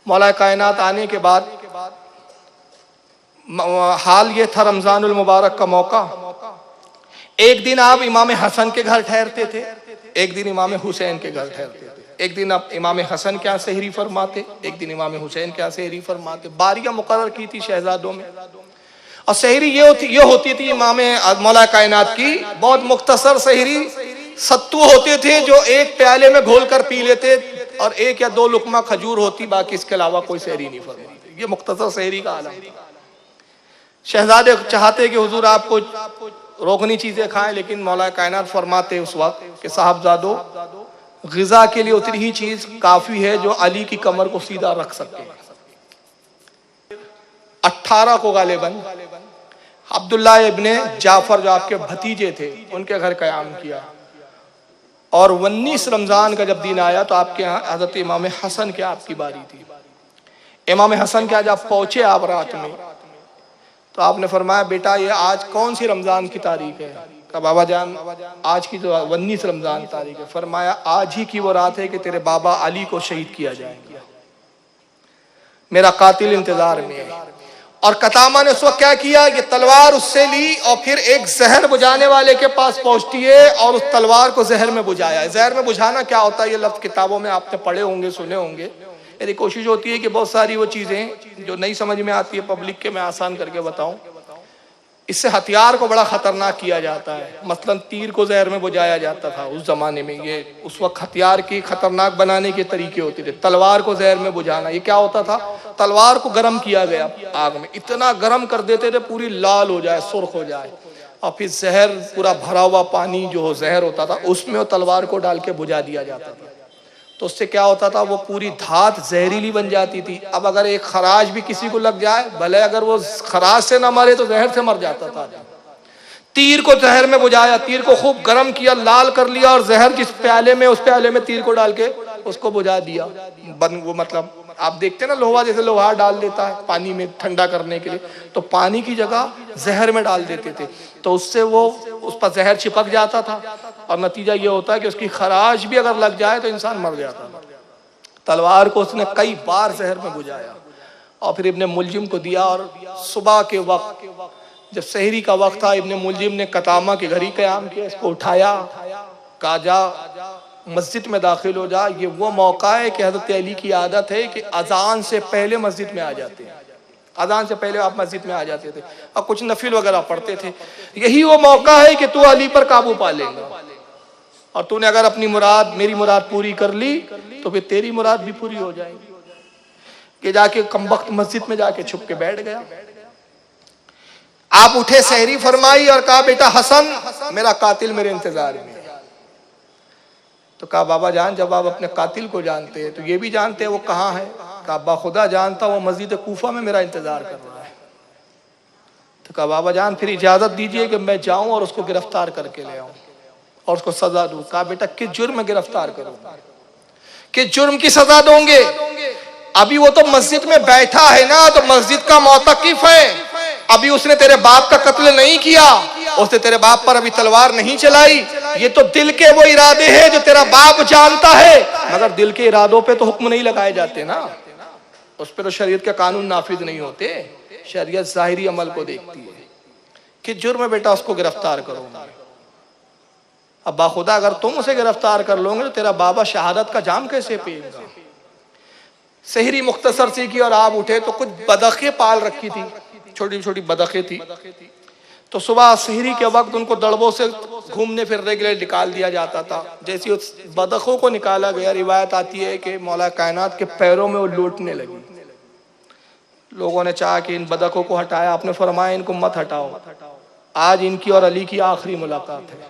मौला कायनात आने के बाद हाल ये था, रमजानुल मुबारक का मौका। एक दिन आप इमाम हसन के घर ठहरते थे, एक दिन इमाम हुसैन के घर ठहरते थे। एक दिन आप इमाम हसन क्या सहरी फरमाते, एक दिन इमाम हुसैन क्या सहरी फरमाते। बारियां मुकर्रर की थी शहजादों में, और सहरी ये होती थी इमाम मौला कायनात की बहुत मुख्तसर सहरी। सत्तू होते थे जो एक प्याले में घोल कर पी लेते, और 1 या 2 लुकमा खजूर होती, बाकी इसके अलावा कोई सहरी नहीं फरमाते। ये मुख्तसर सहरी का आलम था। शहजादे चाहते कि हुजूर आपको रोगनी चीजें खाएं, लेकिन मौला कायनात फरमाते उस वक्त कि साहबजादो, ग़िज़ा के लिए उतनी ही चीज काफी है जो अली की कमर को सीधा रख सके। 18 को गालिबन अब्दुल्ला इब्ने जाफर जो आपके भतीजे थे उनके घर क़याम किया, और 19 रमजान का जब दिन आया तो आपके यहाँ हजरत इमाम हसन के आपकी बारी थी। इमाम हसन के आज आप पहुंचे, आप रात में, तो आपने फरमाया बेटा ये आज कौन सी रमजान की तारीख है? कहा बाबा जान आज की तो 19 रमजान तारीख है। फरमाया आज ही की वो रात है कि तेरे बाबा अली को शहीद किया जाएगा। मेरा कातिल इंतजार में है। और कतामा ने उस वक्त क्या किया कि तलवार उससे ली और फिर एक जहर बुझाने वाले के पास पहुंचती है और उस तलवार को जहर में बुझाया। जहर में बुझाना क्या होता है, ये लफ्ज किताबों में आपने पढ़े होंगे, सुने होंगे। मेरी कोशिश होती है कि बहुत सारी वो चीजें जो नहीं समझ में आती है पब्लिक के, मैं आसान करके बताऊं। इससे हथियार को बड़ा खतरनाक किया जाता है। मसलन तीर को जहर में बुझाया जाता था उस जमाने में, ये उस वक्त हथियार की खतरनाक बनाने के तरीके होते थे। तलवार को जहर में बुझाना, ये क्या होता था, तलवार को गर्म किया गया आग में, इतना गर्म कर देते थे पूरी लाल हो जाए, सुर्ख हो जाए, और फिर जहर पूरा भरा हुआ पानी जो जहर होता था उसमें वो तलवार को डाल के बुझा दिया जाता था। तो उससे क्या होता था, वो पूरी धात जहरीली बन जाती थी। अब अगर एक खराश भी किसी को लग जाए, भले अगर वो खराश से ना मरे तो जहर से मर जाता था। तीर को जहर में बुझाया, तीर को खूब गर्म किया, लाल कर लिया, और जहर जिस प्याले में, उस प्याले में तीर को डाल के उसको बुझा दिया। वो मतलब आप देखते हैं ना, लोहा जैसे लोहा डाल देता है पानी में ठंडा करने के लिए, तो पानी की जगह जहर में डाल देते थे, तो उससे वो उस पर जहर चिपक जाता था, और नतीजा ये होता है कि उसकी खराश भी अगर लग जाए तो इंसान मर जाता था। तलवार को उसने कई बार जहर में बुझाया और फिर इब्ने मुलजिम को दिया। और सुबह के वक्त जब सहरी का वक्त था, इब्ने मुलजिम ने कतामा के घर ही क़याम किया, इसको उठाया, कहा जा मस्जिद में दाखिल हो जा। ये वो मौका है कि हज़रत अली की आदत है कि अजान से पहले मस्जिद में आ जाते हैं, अजान से पहले आप मस्जिद में आ जाते थे और कुछ नफिल वगैरह पढ़ते थे। यही वो मौका है कि तू अली पर काबू पा लेगा, और तूने अगर अपनी मुराद, मेरी मुराद पूरी कर ली तो फिर तेरी मुराद भी पूरी हो जाएगी। कि जाके कमबख्त मस्जिद में जाके छुप के बैठ गया। आप उठे, सहरी फरमाई और कहा, बेटा हसन, मेरा कातिल मेरे इंतजार में। तो कहा, बाबा जान, जब आप अपने कातिल को जानते हैं तो ये भी जानते हैं वो कहाँ है? कहा, बाखुदा जानता, वो मस्जिद कूफा में मेरा इंतजार कर रहा है। तो कहा, बाबा जान फिर इजाजत दीजिए कि मैं जाऊं और उसको गिरफ्तार करके ले आऊं और उसको सजा दूं। कहा, बेटा किस जुर्म में गिरफ्तार करूंगा, किस जुर्म की सजा दोगे? अभी वो तो मस्जिद में बैठा है ना, तो मस्जिद का मोतकिफ है, अभी उसने तेरे बाप का कत्ल नहीं किया, उसने तेरे बाप पर अभी तलवार नहीं चलाई। ये तो दिल के वो इरादे हैं जो तेरा बाप जानता है, मगर दिल के इरादों पे तो हुक्म नहीं लगाए जाते ना, उस पर तो शरीयत के कानून नाफिज नहीं होते। शरीयत जाहिरी अमल को देखती है। कि जुर्म में बेटा उसको गिरफ्तार करूंगा। अब बाखुदा अगर तुम उसे गिरफ्तार कर लोगे तो तेरा बाबा शहादत का जाम कैसे पिएगा? सहरी मुख्तसर सी की और आप उठे तो कुछ बदखें पाल रखी थी, छोटी छोटी बदखें थी। तो सुबह सहरी के वक्त उनको दड़बों से घूमने फिरने के लिए निकाल दिया जाता था। जैसे उस बदखों को निकाला गया, रिवायत आती है कि मौला कायनात के पैरों में वो लौटने लगी। लोगों ने चाहा कि इन बदखों को हटाया, आपने फरमाया इनको मत हटाओ, आज इनकी और अली की आखिरी मुलाकात है।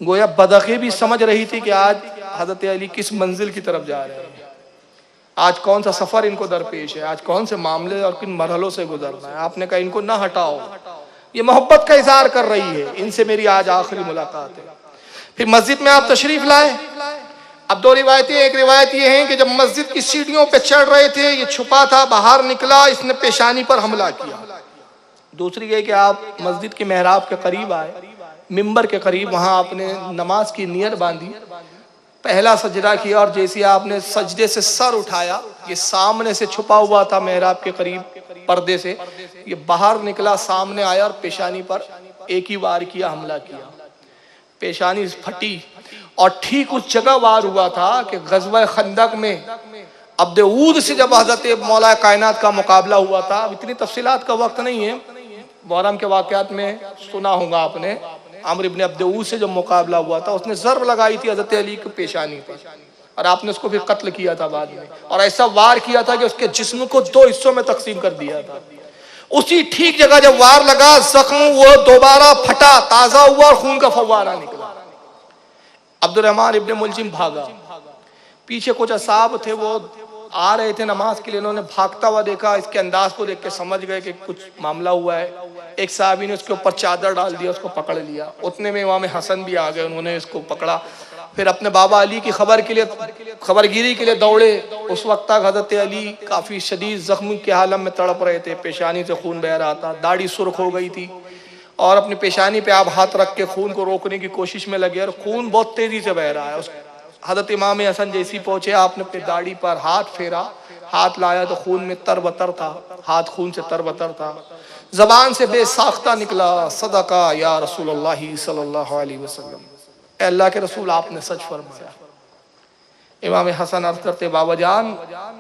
गोया बदखें भी समझ रही थी कि आज हजरत अली किस मंजिल की तरफ जा रहे हैं, आज कौन सा सफर इनको दरपेश है, आज कौन से मामले और किन मरहलों से गुजरना है। आपने कहा इनको ना हटाओ, ये मोहब्बत का इजहार कर रही है, इनसे मेरी आज आखिरी मुलाकात है। फिर मस्जिद में आप तशरीफ लाए। अब दो रिवायतें, एक रिवायत ये है कि जब मस्जिद की सीढ़ियों पे चढ़ रहे थे, ये छुपा था, बाहर निकला, इसने पेशानी पर हमला किया। दूसरी ये कि आप मस्जिद के मेहराब के करीब आए, मिंबर के करीब, वहां आपने नमाज की नियत बांधी, पहला सजदा किया, और जैसे आपने सजदे से सर उठाया, ये सामने से छुपा हुआ था मेहराब के करीब पर्दे से, ये बाहर निकला, सामने आया और पेशानी पर एक ही वार किया, हमला किया। पेशानी फटी और ठीक उस जगह वार हुआ था कि गज़वा खंदक में अब्दे ऊद से जब हजरत मौला कायनात का मुकाबला हुआ था। अब इतनी तफसीलात का वक्त नहीं है, मुहर्रम के वाक़यात में सुना होगा आपने, अमर इब्ने अब्दे ऊद से जब मुकाबला हुआ था, उसने ज़र्ब लगाई थी हजरत अली की पेशानी पर, और आपने उसको फिर कत्ल किया था बाद में, और ऐसा वार किया था कि उसके जिस्म को दो हिस्सों में तकसीम कर दिया था। उसी ठीक जगह जब वार लगा, जख्म वो दोबारा फटा, ताजा हुआ और खून का फव्वारा निकला। अब्दुर्रहमान इब्ने मुलजिम भागा, पीछे कुछ असाब थे, वो आ रहे थे नमाज के लिए, उन्होंने भागता हुआ देखा, इसके अंदाज को देख के समझ गए कि कुछ मामला हुआ है। एक साहबी ने उसके ऊपर चादर डाल दिया, उसको पकड़ लिया। उतने में इमाम हसन भी आ गए, उन्होंने इसको पकड़ा, फिर अपने बाबा अली की खबर के लिए, खबरगिरी के लिए दौड़े। उस वक्त तक हजरत अली काफ़ी शदीद जख्म के हालत में तड़प रहे थे, पेशानी से खून बह रहा था, दाढ़ी सुर्ख हो गई थी, और अपनी पेशानी पे आप हाथ रख के खून को रोकने की कोशिश में लगे, और खून बहुत तेज़ी से बह रहा है। हजरत इमाम हसन जैसी पहुंचे, आपने अपनी दाढ़ी पर हाथ फेरा, हाथ लाया तो खून में तरबतर था, हाथ खून से तरबतर था। जबान से बेसाख्ता निकला, सदका या रसूलुल्लाह सल्लल्लाहु अलैहि वसल्लम, ए अल्लाह के रसूल आपने सच फरमाया। इमाम हसन अर्ज करते, बाबा जान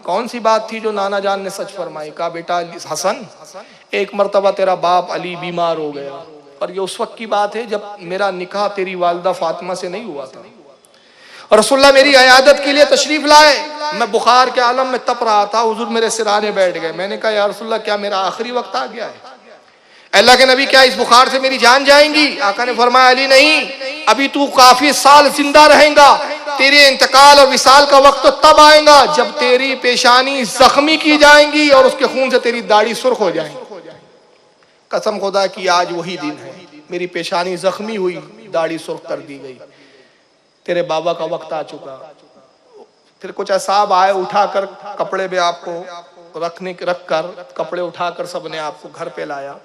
कौन सी बात थी जो नाना जान ने सच फरमाई? कहा, बेटा हसन, एक मर्तबा तेरा बाप अली बीमार हो गया, और ये उस वक्त की बात है जब मेरा निकाह तेरी वालिदा फातिमा से नहीं हुआ था। और रसूलुल्लाह मेरी इयादत के लिए तशरीफ लाए, मैं बुखार के आलम में तप रहा था, हुजूर मेरे सिराने बैठ गए। मैंने कहा, या रसूलुल्लाह क्या मेरा आखिरी वक्त आ गया है? अल्लाह के नबी, क्या इस बुखार से मेरी जान जाएंगी? आका ने फरमाया, अली नहीं, अभी तू काफी साल जिंदा रहेगा, तेरे इंतकाल और विसाल का वक्त तो तब आएगा जब तेरी पेशानी जख्मी की जाएंगी और उसके खून से तेरी दाढ़ी सुर्ख हो जाएगी। कसम खुदा की आज वही दिन है, मेरी पेशानी जख्मी हुई, दाढ़ी सुर्ख कर दी गई, तेरे बाबा का वक्त आ चुका। फिर कुछ असाब आए, उठाकर कपड़े में आपको रख कर कपड़े उठाकर सबने आपको घर पे लाया।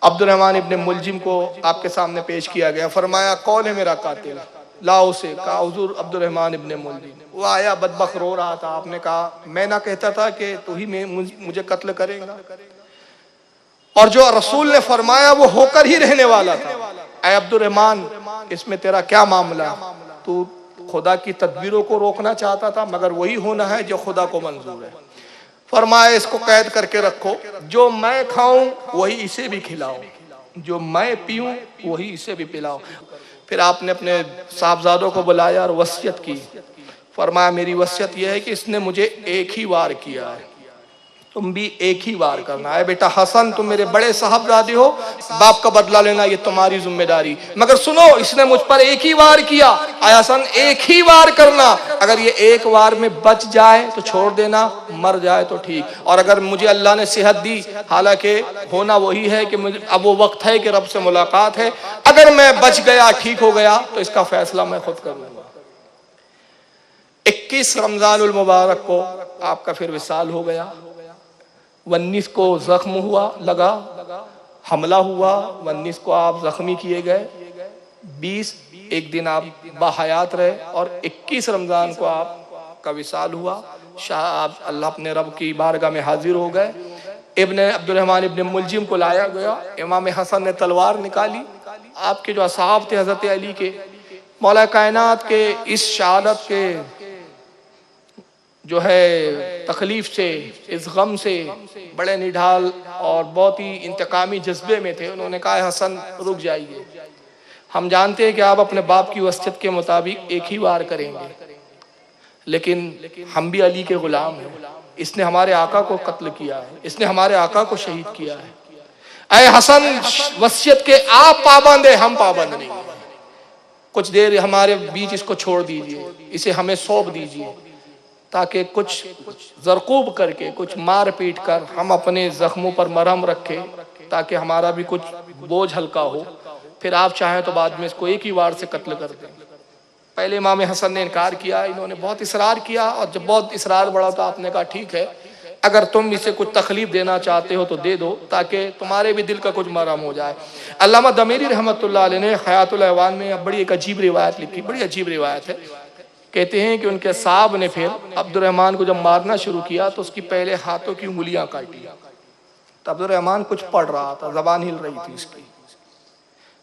अब्दुर्रहमान इब्ने मुलजिम को आपके सामने पेश किया गया। फरमाया, कौन है मेरा कातिल? लाओ उसे। कहा, हुजूर अब्दुर्रहमान इब्ने मुलजिम। वो आया, बदबख्त रो रहा था। आपने कहा, मैं ना कहता था कि तू ही मुझे कत्ल करेगा? और जो रसूल ने फरमाया वो होकर ही रहने वाला था। ऐ अब्दुर्रहमान, इसमें तेरा क्या मामला? तू खुदा की तदबीरों को रोकना चाहता था, मगर वही होना है जो खुदा को मंजूर है। फरमाया, इसको कैद करके रखो, जो मैं खाऊं वही इसे भी खिलाओ, जो मैं पीऊं वही इसे भी पिलाओ। फिर आपने अपने साहबजादों को बुलाया और वसीयत की। फरमाया, मेरी वसीयत यह है कि इसने मुझे एक ही वार किया है, तुम भी एक ही वार करना है। बेटा हसन, तुम मेरे बड़े साहबजादे हो, बाप का बदला लेना ये तुम्हारी जिम्मेदारी, मगर सुनो, इसने मुझ पर एक ही वार किया। आय हसन, एक ही वार करना, अगर ये एक वार में बच जाए तो छोड़ देना, मर जाए तो ठीक। और अगर मुझे अल्लाह ने सेहत दी, हालांकि होना वही है कि मुझे अब वो वक्त है कि रब से मुलाकात है, अगर मैं बच गया, ठीक हो गया, तो इसका फैसला मैं खुद करूंगा। 21 रमजानुल मुबारक को आपका फिर विसाल हो गया। 19 को जख्म हुआ, लगा, हमला हुआ, 19 को आप जख्मी किए गए, 20 एक दिन आप बाहयात रहे, और 21 रमजान को आपका विसाल हुआ। शाह आप अल्लाह अपने रब की बारगाह में हाजिर हो गए। इब्ने अब्दुर्रहमान इब्ने मुलजिम को लाया गया। इमाम हसन ने तलवार निकाली। आपके जो असहाब थे हजरत अली के, मौला कायनात के इस शहादत के जो है तकलीफ से, इस गम से बड़े निढाल और बहुत ही इंतकामी जज्बे में थे। उन्होंने कहा, हसन रुक जाइए, हम जानते हैं कि आप अपने बाप की वसीयत के मुताबिक एक ही वार करेंगे, लेकिन हम भी अली के गुलाम हैं। इसने हमारे आका को कत्ल किया है, इसने हमारे आका को शहीद किया है। ऐ हसन, वसीयत के आप पाबंद है, हम पाबंद नहीं। कुछ देर हमारे बीच इसको छोड़ दीजिए, इसे हमें सौंप दीजिए, ताकि कुछ जरकूब करके, कुछ मार पीट कर हम अपने जख्मों पर मरहम रखें, ताकि हमारा भी कुछ बोझ हल्का हो। फिर आप चाहें तो बाद में इसको एक ही वार से कत्ल कर दें। पहले इमाम हसन ने इनकार किया, इन्होंने बहुत इसरार किया, और जब बहुत इसरार बढ़ा तो आपने कहा, ठीक है, अगर तुम इसे कुछ तकलीफ देना चाहते हो तो दे दो, ताकि तुम्हारे भी दिल का कुछ मरहम हो जाए। अल्लामा दमीरी रहमतुल्लाह अलैह ने हयातुल अहवान में बड़ी एक अजीब रिवायत लिखी, बड़ी अजीब रिवायत है। कहते हैं कि उनके साहब ने फिर अब्दुर्रहमान को जब मारना शुरू किया तो उसकी पहले हाथों की उंगलियां काटी। तो अब्दुर्रहमान कुछ पढ़ रहा था, जबान हिल रही थी इसकी।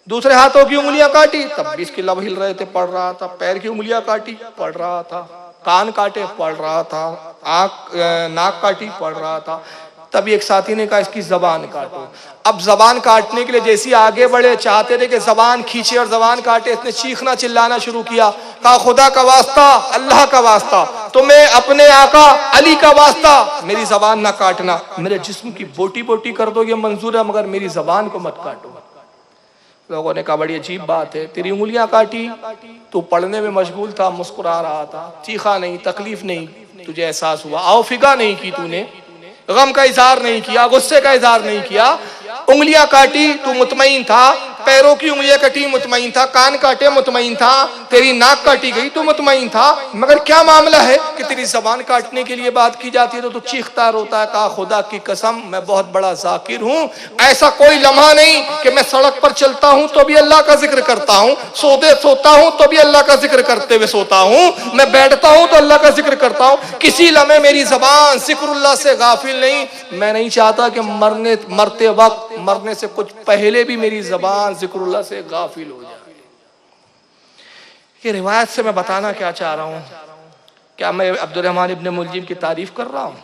दूसरे हाथों की उंगलियां काटी, तब भी इसके लब हिल रहे थे, पढ़ रहा था। पैर की उंगलियां काटी, पढ़ रहा था। कान काटे, पढ़ रहा था। आँख नाक काटी, पढ़ रहा था। तभी एक साथी ने कहा, इसकी जबान काटो। अब जबान काटने के लिए जैसी आगे बढ़े, चाहते थे कि जबान खींचे और जबान काटे, इसने चीखना चिल्लाना शुरू किया। कहा, खुदा का वास्ता, अल्लाह का वास्ता, तुम्हें अपने आका अली का वास्ता, मेरी जबान ना काटना। मेरे जिस्म की बोटी बोटी कर दो, ये मंजूर है, मगर मेरी जबान को मत काटो। लोगों ने कहा, बड़ी अजीब बात है, तेरी उंगलियां काटी, तू पढ़ने में मशगूल था, मुस्कुरा रहा था, चीखा नहीं, तकलीफ नहीं तुझे एहसास हुआ, आओ फिगा नहीं की तूने, गम का इजहार नहीं किया, गुस्से का इजहार नहीं किया, उंगलियां काटी, तू मुतमईन था, पैरों की उंगलियां कटी मुतमईन था, कान काटे मुतमईन था, तेरी नाक काटी गई तो मुतमईन था, मगर क्या मामला है कि तेरी जबान काटने के लिए बात की जाती है तो तू चीखता रोता है। कहा खुदा की कसम मैं बहुत बड़ा जाकिर हूँ, ऐसा कोई लम्हा नहीं कि मैं सड़क पर चलता हूँ तो भी अल्लाह का जिक्र करता हूँ, सोता हूँ तो भी अल्लाह का जिक्र करते हुए सोता हूँ, मैं बैठता हूँ तो अल्लाह का जिक्र करता हूँ। किसी लम्हे मेरी जबान जिक्रुल्लाह से गाफिल नहीं। मैं नहीं चाहता कि मरते वक्त, मरने से कुछ पहले भी मेरी जबान जिक्रुल्लाह से गाफिल हो जाए। ये रिवायत से मैं बताना क्या चाह रहा हूँ, क्या मैं अब्दुर्रहमान इब्न मुलजिम की तारीफ कर रहा हूँ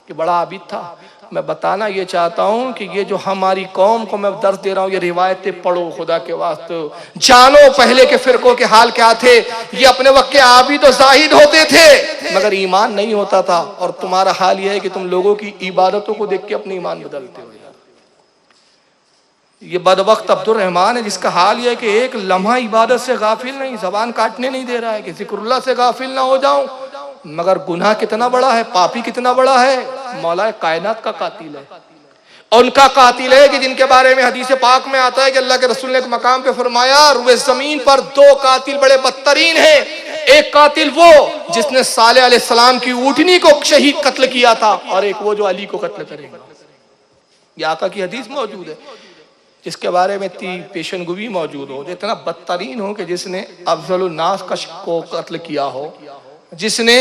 कि बड़ा आबिद था? मैं बताना ये चाहता हूँ कि ये जो हमारी कौम को मैं दर्द दे रहा हूँ, ये रिवायतें पढ़ो खुदा के वास्ते, जानो पहले के फिरकों के हाल क्या थे। ये अपने वक्त के आबिद और जाहिद होते थे मगर ईमान नहीं होता था, और तुम्हारा हाल ये है कि तुम लोगों की इबादतों को देख के अपने ईमान बदलते हो। ये बदबख्त अब्दुर्रहमान है जिसका हाल यह है कि एक लम्हा इबादत से गाफिल नहीं, जबान काटने नहीं दे रहा है कि जिक्रुल्लाह से गाफिल ना हो जाऊं। मगर गुनाह कितना बड़ा है, पापी कितना बड़ा है, मौला कायनात का कातिल है। उनका कातिल है कि जिनके बारे में हदीस पाक में आता है कि अल्लाह के रसूल ने एक मकाम पे फरमाया, रुए जमीन पर दो कातिल बड़े बदतरीन हैं। एक कातिल वो जिसने सालेह अलैहिस्सलाम की ऊँटनी को शहीद कत्ल किया था, और एक वो जो अली को कत्ल करेगा। ये आका की हदीस मौजूद है जिसके बारे में पेशनगोई मौजूद हो, जो इतना बदतरीन हो कि जिसने अफजलुन नास को कत्ल किया हो, जिसने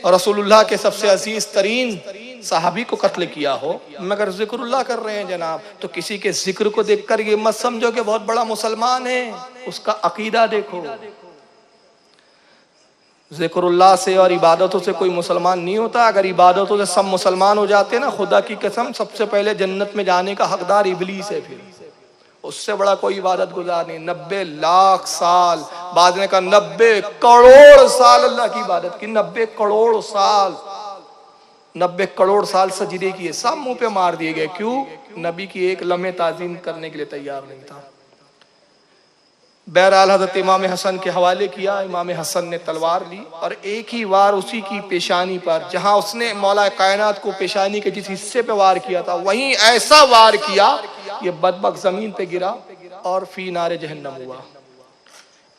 रसूलुल्लाह के सबसे अजीज तरीन सहाबी को कत्ल किया हो, मगर जिक्रुल्लाह कर रहे हैं जनाब। तो किसी के जिक्र को देखकर ये मत समझो कि बहुत बड़ा मुसलमान है, उसका अकीदा देखो। जिक्रुल्लाह से और इबादतों से कोई मुसलमान नहीं होता। अगर इबादतों से सब मुसलमान हो जाते ना, खुदा की कसम सबसे पहले जन्नत में जाने का हकदार इबलीस है, फिर उससे बड़ा कोई इबादत गुजार नहीं। 90 लाख साल, बाद ने कहा 90 करोड़ साल अल्लाह की इबादत की। 90 करोड़ साल, 90 करोड़ साल सजदे किए, सब मुंह पे मार दिए गए। क्यों? नबी की एक लम्हे ताजीम करने के लिए तैयार नहीं था। बहरहाल हजरत इमाम हसन के हवाले किया। इमाम हसन ने तलवार ली और एक ही वार उसी की पेशानी पर, जहां उसने मौला कायनात को पेशानी के जिस हिस्से पे वार किया था, वहीं ऐसा वार किया ये बदबख्त जमीन पे गिरा और फी नारे जहन्नम हुआ।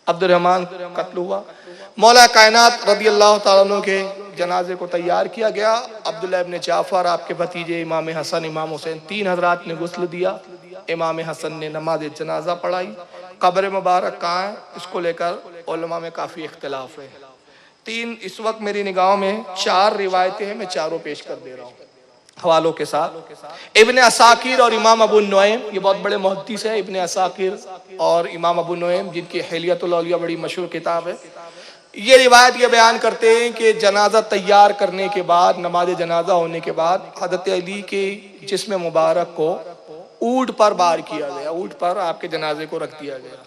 अब्दुर्रहमान कत्ल हुआ। मौला कायनात रज़ी अल्लाह तआला अन्हु के जनाजे को तैयार किया गया। अब्दुल्लाह इब्न जाफर, आपके भतीजे इमाम हसन, इमाम हुसैन, 3 हजरात ने गुस्ल दिया। इमाम हसन ने नमाज जनाजा पढ़ाई। कब्र मुबारक कहाँ है, इसको लेकर उलमा में काफ़ी इख्तिलाफ है। 3 इस वक्त मेरी निगाहों में 4 रिवायतें हैं, मैं चारों पेश कर दे रहा हूँ हवालों के साथ। इब्न असाकिर और इमाम अबू नुएम, ये बहुत बड़े मुहद्दिस है, इब्न असाकिर और इमाम अबू नुएम, जिनकी हिलियतुल औलिया बड़ी मशहूर किताब है। ये रिवायत ये बयान करते हैं कि जनाजा तैयार करने के बाद, नमाज जनाजा होने के बाद, हज़रत अली के जिस्म मुबारक को ऊँट पर बार किया गया। ऊँट पर आपके जनाजे को रख दिया गया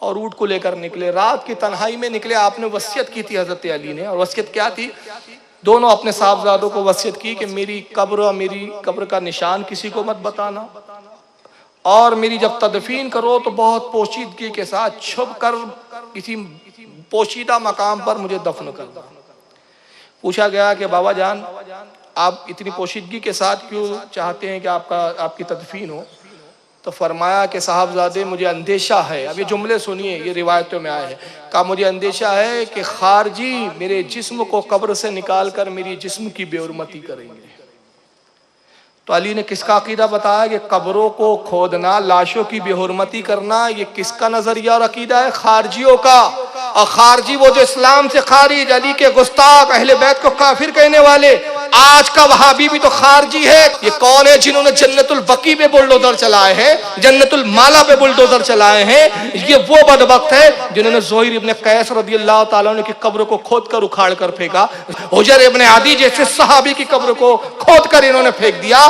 और ऊँट को लेकर निकले। रात की तन्हाई में निकले। आपने वसीयत की थी हज़रत अली ने, और वसीयत क्या थी? दोनों अपने साहबजादों को वसीयत की कि मेरी कब्र का निशान किसी को मत बताना, और मेरी जब तदफीन करो तो बहुत पोशीदगी के साथ छुप कर किसी पोशीदा मकाम पर मुझे दफन करना। पूछा गया कि बाबा जान, आप इतनी पोशीदगी के साथ क्यों चाहते हैं कि आपकी तदफीन हो? तो फरमाया कि साहबजादे, मुझे अंदेशा है, अब ये जुमले सुनिए, ये रिवायतों में आए हैं, कहा मुझे अंदेशा है कि खारजी मेरे जिस्म को कब्र से निकाल कर मेरी जिस्म की बेहुरमती करेंगे। तो अली ने किसका अकीदा बताया कि कब्रों को खोदना, लाशों की बेहुरमती करना, ये किसका नजरिया और अकीदा है? खारजियों का। और खारजी वो जो इस्लाम से खारिज, अली के गुस्ताख, अहले बैत को काफिर कहने वाले। आज का वहाबी भी तो खारजी है। ये कौन है जिन्होंने जन्नतुल बकी पे बुलडोजर चलाए हैं, जन्नतुल माला पे बुलडोजर चलाए हैं? ये वो बदबख्त है जिन्होंने ज़ुहैर इब्न कैस रज़ियल्लाहु ताला अन्हु की कब्र को खोद कर उखाड़ कर फेंका। हुजर इब्न आदी जैसे सहाबी की कब्र को खोद कर इन्होंने फेंक दिया।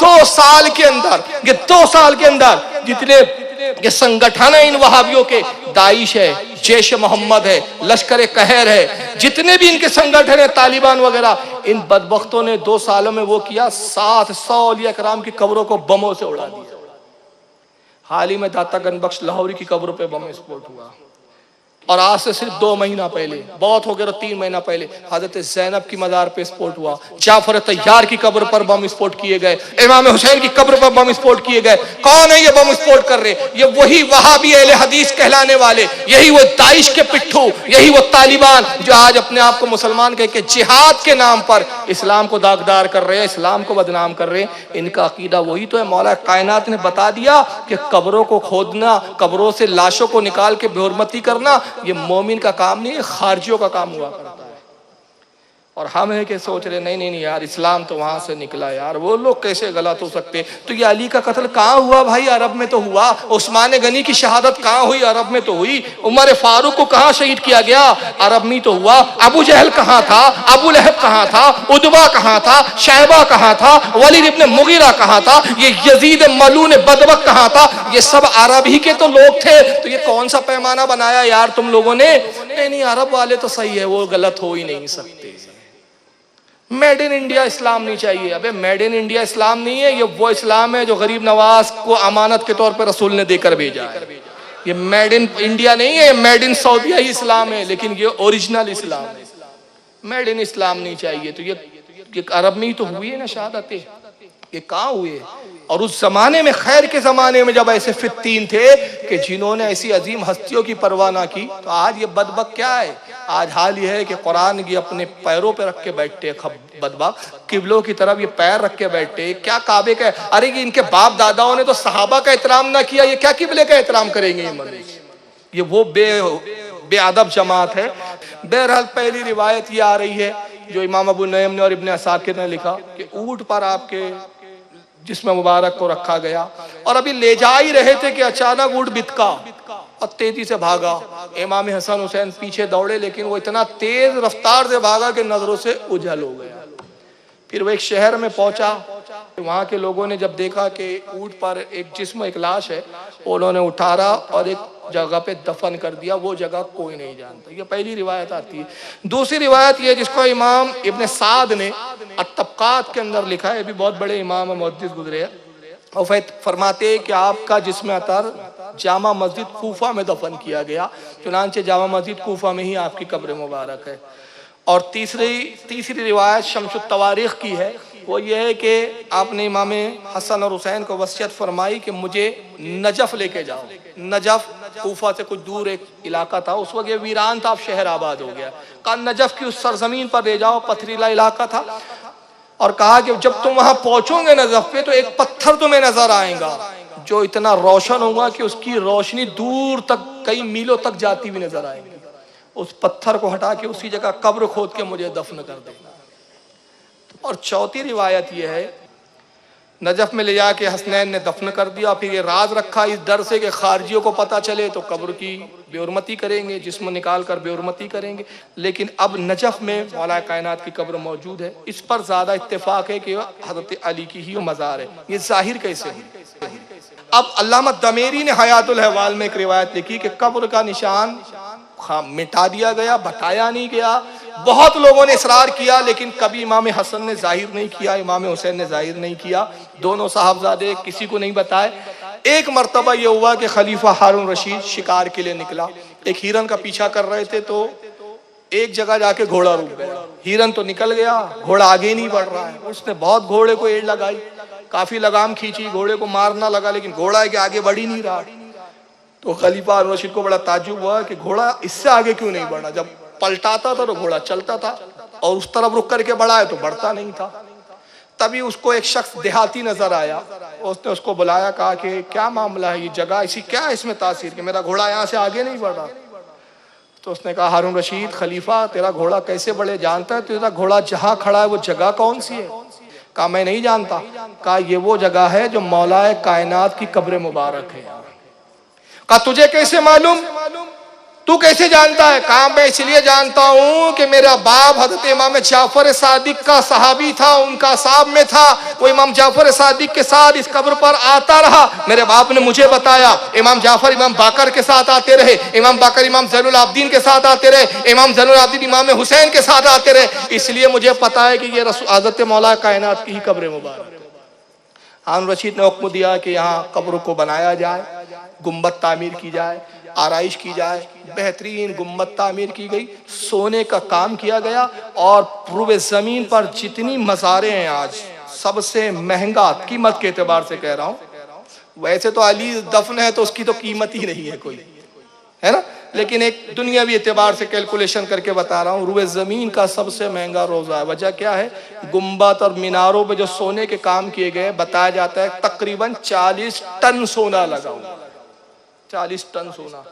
2 साल के अंदर, ये 2 साल के अंदर जितने ये संगठन है इन वहाबियों के, दाइश है, जैश मोहम्मद है, लश्कर कहर है, जितने भी इनके संगठन है, तालिबान वगैरह, इन बदबख्तों ने 2 सालों में वो किया, 700 औलिया कराम की कब्रों को बमों से उड़ा दिया। हाल ही में दाता गनबख्श लाहौरी की कब्रों पे बम विस्फोट हुआ। और आज से सिर्फ 2 महीना पहले, बहुत हो गया 3 महीना पहले, हजरत ज़ैनब की मज़ार पे स्फोट हुआ, जाफर तैयार की कब्र पर बम स्फोट किए गए, इमाम हुसैन की कब्र पर बम स्फोट किए गए। कौन है ये बम स्फोट कर रहे? ये वही वहाबी अहले हदीस कहलाने वाले, यही वो दाइश के पिट्ठू, यही वो तालिबान जो आज अपने आप को मुसलमान कह के जिहाद के नाम पर इस्लाम को दागदार कर रहे हैं, इस्लाम को बदनाम कर रहे हैं। इनका अकीदा वही तो है। मौला कायनात ने बता दिया कि कब्रों को खोदना, कब्रों से लाशों को निकाल के बेहुरमती करना, ये मोमिन का काम नहीं है, खारजियों का काम हुआ करता है। और हम है कि सोच रहे नहीं नहीं नहीं यार, इस्लाम तो वहां से निकला यार, वो लोग कैसे गलत हो सकते? तो ये अली का कत्ल कहाँ हुआ भाई? अरब में तो हुआ। उस्मान गनी की शहादत कहाँ हुई? अरब में तो हुई। उमर फारूक को कहाँ शहीद किया गया? अरब में तो हुआ। अबू जहल कहाँ था? अबू लहब कहाँ था? उदबा कहाँ था? शैबा कहाँ था? वलीद इब्न मुगीरा कहाँ था? ये यजीद मलून बदबक कहाँ था? ये सब अरब ही के तो लोग थे। तो ये कौन सा पैमाना बनाया यार तुम लोगों ने? नहीं नहीं, अरब वाले तो सही है, वो गलत हो ही नहीं सकते। मेड इन इंडिया इस्लाम नहीं चाहिए। अबे मेड इन इंडिया इस्लाम नहीं है, ये वो इस्लाम है जो गरीब नवाज को अमानत के तौर पर रसूल ने देकर भेजा है। ये मेड इन इंडिया नहीं है, मेड इन सऊदीया ही इस्लाम है, लेकिन ये ओरिजिनल इस्लाम है। मेड इन इस्लाम नहीं चाहिए। तो ये अरब में ही तो हुई है ना शहादतें, ये कहाँ हुए? और उस जमाने में, खैर के जमाने में, जब ऐसे फित्तीन थे कि जिन्होंने ऐसी अजीम हस्तियों की परवाह ना की, तो आज ये बदबक क्या है? आज हाल ये है कि कुरान की अपने पैरों पे रख के बैठते बदबक, किबलों की तरफ ये पैर रख के बैठते। क्या काबे का? अरे कि इनके बाप दादाओं ने तो सहाबा का एहतराम ना किया, ये क्या किबले का एहतराम करेंगे? ये मनुष्य, ये वो बेअदब जमात है। बहरहाल पहली रिवायत ये आ रही है जो इमाम अबू नईम ने और इब्न असाकिर ने लिखा कि ऊंट पर आपके जिस्म मुबारक को रखा गया और अभी ले जा ही रहे थे कि अचानक ऊंट बितका और तेजी से भागा। इमाम हसन हुसैन पीछे दौड़े, लेकिन वो इतना तेज रफ्तार से भागा कि नजरों से उजल हो गया। फिर वो एक शहर में पहुंचा, वहां के लोगों ने जब देखा कि ऊंट पर एक जिस्म, एक लाश है, उन्होंने उठारा और एक जगह पे दफन कर दिया। वो जगह कोई नहीं जानता। ये पहली रिवायत आती है। दूसरी रिवायत ये जिसको इमाम इब्न साद ने अत-तबकात के अंदर लिखा है, भी बहुत बड़े इमाम मुहद्दिस गुजरे हैं, और फरमाते हैं कि आपका जिस्म अतर जामा मस्जिद कूफा में दफन किया गया, चुनांचे जामा मस्जिद कूफा में ही आपकी कब्र मुबारक है। और तीसरी रिवायत शम्सुत तवारीख की है, वो ये है कि आपने इमाम हसन और हुसैन को वसीयत फरमाई कि मुझे नजफ लेके जाओ। नजफ कूफा से कुछ दूर एक इलाका था, उस वक्त ये वीरान था, अब शहर आबाद हो गया। कहा नजफ की उस सरजमीन पर ले जाओ, पथरीला इलाका था, और कहा कि जब तुम वहां पहुंचोगे नजफ पे तो एक पत्थर तुम्हें नजर आएगा जो इतना रोशन होगा कि उसकी रोशनी दूर तक, कई मीलों तक जाती हुई नजर आएगी। उस पत्थर को हटा के उसी जगह कब्र खोद के मुझे दफन कर देना। और चौथी रिवायत यह है, नजफ में ले जाके हसनैन ने दफन कर दिया। फिर ये राज रखा इस डर से कि खारजियों को पता चले तो कब्र की बेहुरमती करेंगे, जिस्म निकाल कर बेहुरमती करेंगे। लेकिन अब नजफ में मौला कायनात की कब्र मौजूद है। इस पर ज्यादा इत्तेफाक है कि हजरत अली की ही मज़ार है। ये जाहिर कैसे हुई? अब अल्लामा दमेरी ने हयातुल अहवाल में एक रिवायत लिखी कि कब्र का निशान मिटा दिया गया, बताया नहीं गया। बहुत लोगों ने इसरार किया, लेकिन कभी इमाम हसन ने जाहिर नहीं किया, इमाम हुसैन ने जाहिर नहीं किया। दोनों साहबजादे किसी को नहीं बताए। एक मर्तबा ये हुआ कि खलीफा हारून रशीद शिकार के लिए निकला, एक हिरन का पीछा कर रहे थे, तो एक जगह जाके घोड़ा रुक गया। हिरन तो निकल गया, घोड़ा आगे नहीं बढ़ रहा है। उसने बहुत घोड़े को एड़ लगाई, काफी लगाम खींची, घोड़े को मारना लगा, लेकिन घोड़ा के आगे बढ़ ही नहीं रहा। तो खलीफा हारून रशीद को बड़ा ताज्जुब हुआ कि घोड़ा इससे आगे क्यों नहीं बढ़ा। जब पलटाता था तो घोड़ा चलता था, और उस तरफ रुक करके बढ़ा है तो बढ़ता नहीं था। तभी उसको एक शख्स देहाती नजर आया, उसने उसको बुलाया, कहा कि क्या मामला है, ये जगह ऐसी क्या है इसमें तासीर कि मेरा घोड़ा यहाँ से आगे नहीं बढ़ रहा। तो उसने कहा, हारून रशीद खलीफा, तेरा घोड़ा कैसे बढ़े जानता है? तेरा घोड़ा जहाँ खड़ा है वो जगह कौन सी है? कहा मैं नहीं जानता। कहा ये वो जगह है जो मौलाए कायनात की कब्र मुबारक है। कहा तुझे कैसे मालूम, तू कैसे जानता है? कहा मैं इसलिए जानता हूँ कि मेरा बाप हजरत इमाम जाफर सादिक का सहाबी था, उनका साहब में था। वो इमाम जाफर सादिक के साथ इस कब्र पर आता रहा। मेरे बाप ने मुझे बताया इमाम जाफर इमाम बाकर के साथ आते रहे, इमाम बाकर इमाम ज़ैनुल आबिदीन के साथ आते रहे, इमाम ज़ैनुल आबिदीन इमाम हुसैन के साथ आते रहे। इसलिए मुझे पता है कि ये हजरत मौला कायनात की ही कब्र मुबारक। हारून रशीद ने हुक्म दिया कि यहाँ कब्र को बनाया जाए, गुम्बद तामीर की जाए। आराइश की जाए, बेहतरीन गुम्बद तामीर की गई, सोने का काम किया गया, और पूरे ज़मीन पर जितनी मज़ारें हैं आज, सबसे महंगा, कीमत के एतबार से कह रहा हूँ, वैसे तो अली दफन है तो उसकी तो कीमत ही नहीं है कोई, है ना, लेकिन एक दुनियावी एतबार से कैलकुलेशन करके बता रहा हूँ, रूए ज़मीन का सबसे महंगा रोज़ा है। वजह क्या है? गुम्बद और मीनारों पे जो सोने के काम किए गए, बताया जाता है तकरीबन 40 टन सोना लगा हुआ, 40 टन सोना।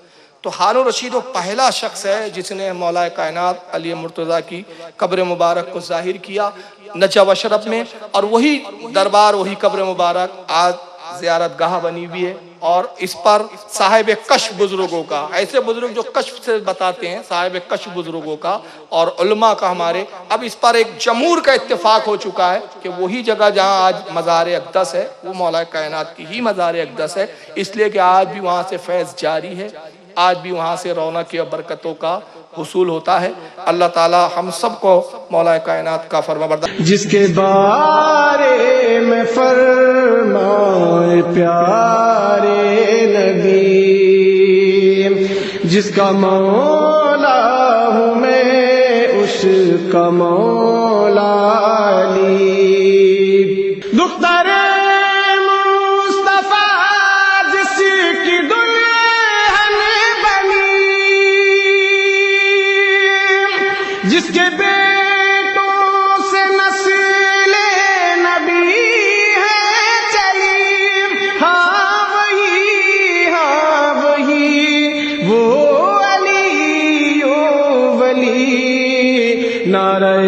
तो हारून रशीद वो पहला शख्स है जिसने मौला कायनात अली मुर्तज़ा की कब्र मुबारक को जाहिर किया नजफ़ अशरफ में, और वही दरबार, वही कब्र मुबारक आज ज़ियारत गाह बनी हुई है। और इस पर साहिब कश्फ बुजुर्गों का, ऐसे बुजुर्ग जो कश्फ से बताते हैं, साहिब कश्फ बुजुर्गों का और उलमा का हमारे, अब इस पर एक जमूर का इत्तेफाक हो चुका है कि वही जगह जहाँ आज मज़ार अक़दस है वो मौला कायनात की ही मज़ार अक़दस है, इसलिए कि आज भी वहाँ से फैज़ जारी है, आज भी वहाँ से रौनक और बरकतों का हुसूल होता है। अल्लाह ताला हम सबको मौला कायनात का फरमाबरदार, जिसके बारे में फरमाए प्यारे नबी, जिसका मौला हूँ मैं उसका मौला अली। दुख्तर मुस्तफा जिसकी दुल्हन बनी, जिसके बेटों से नस्ले नबी है चली, हाँ वही वो अली ओ वली। नारे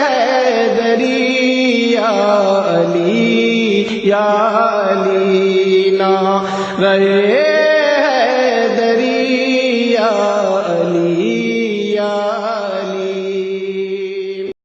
हैदरी या अली या अली, नारे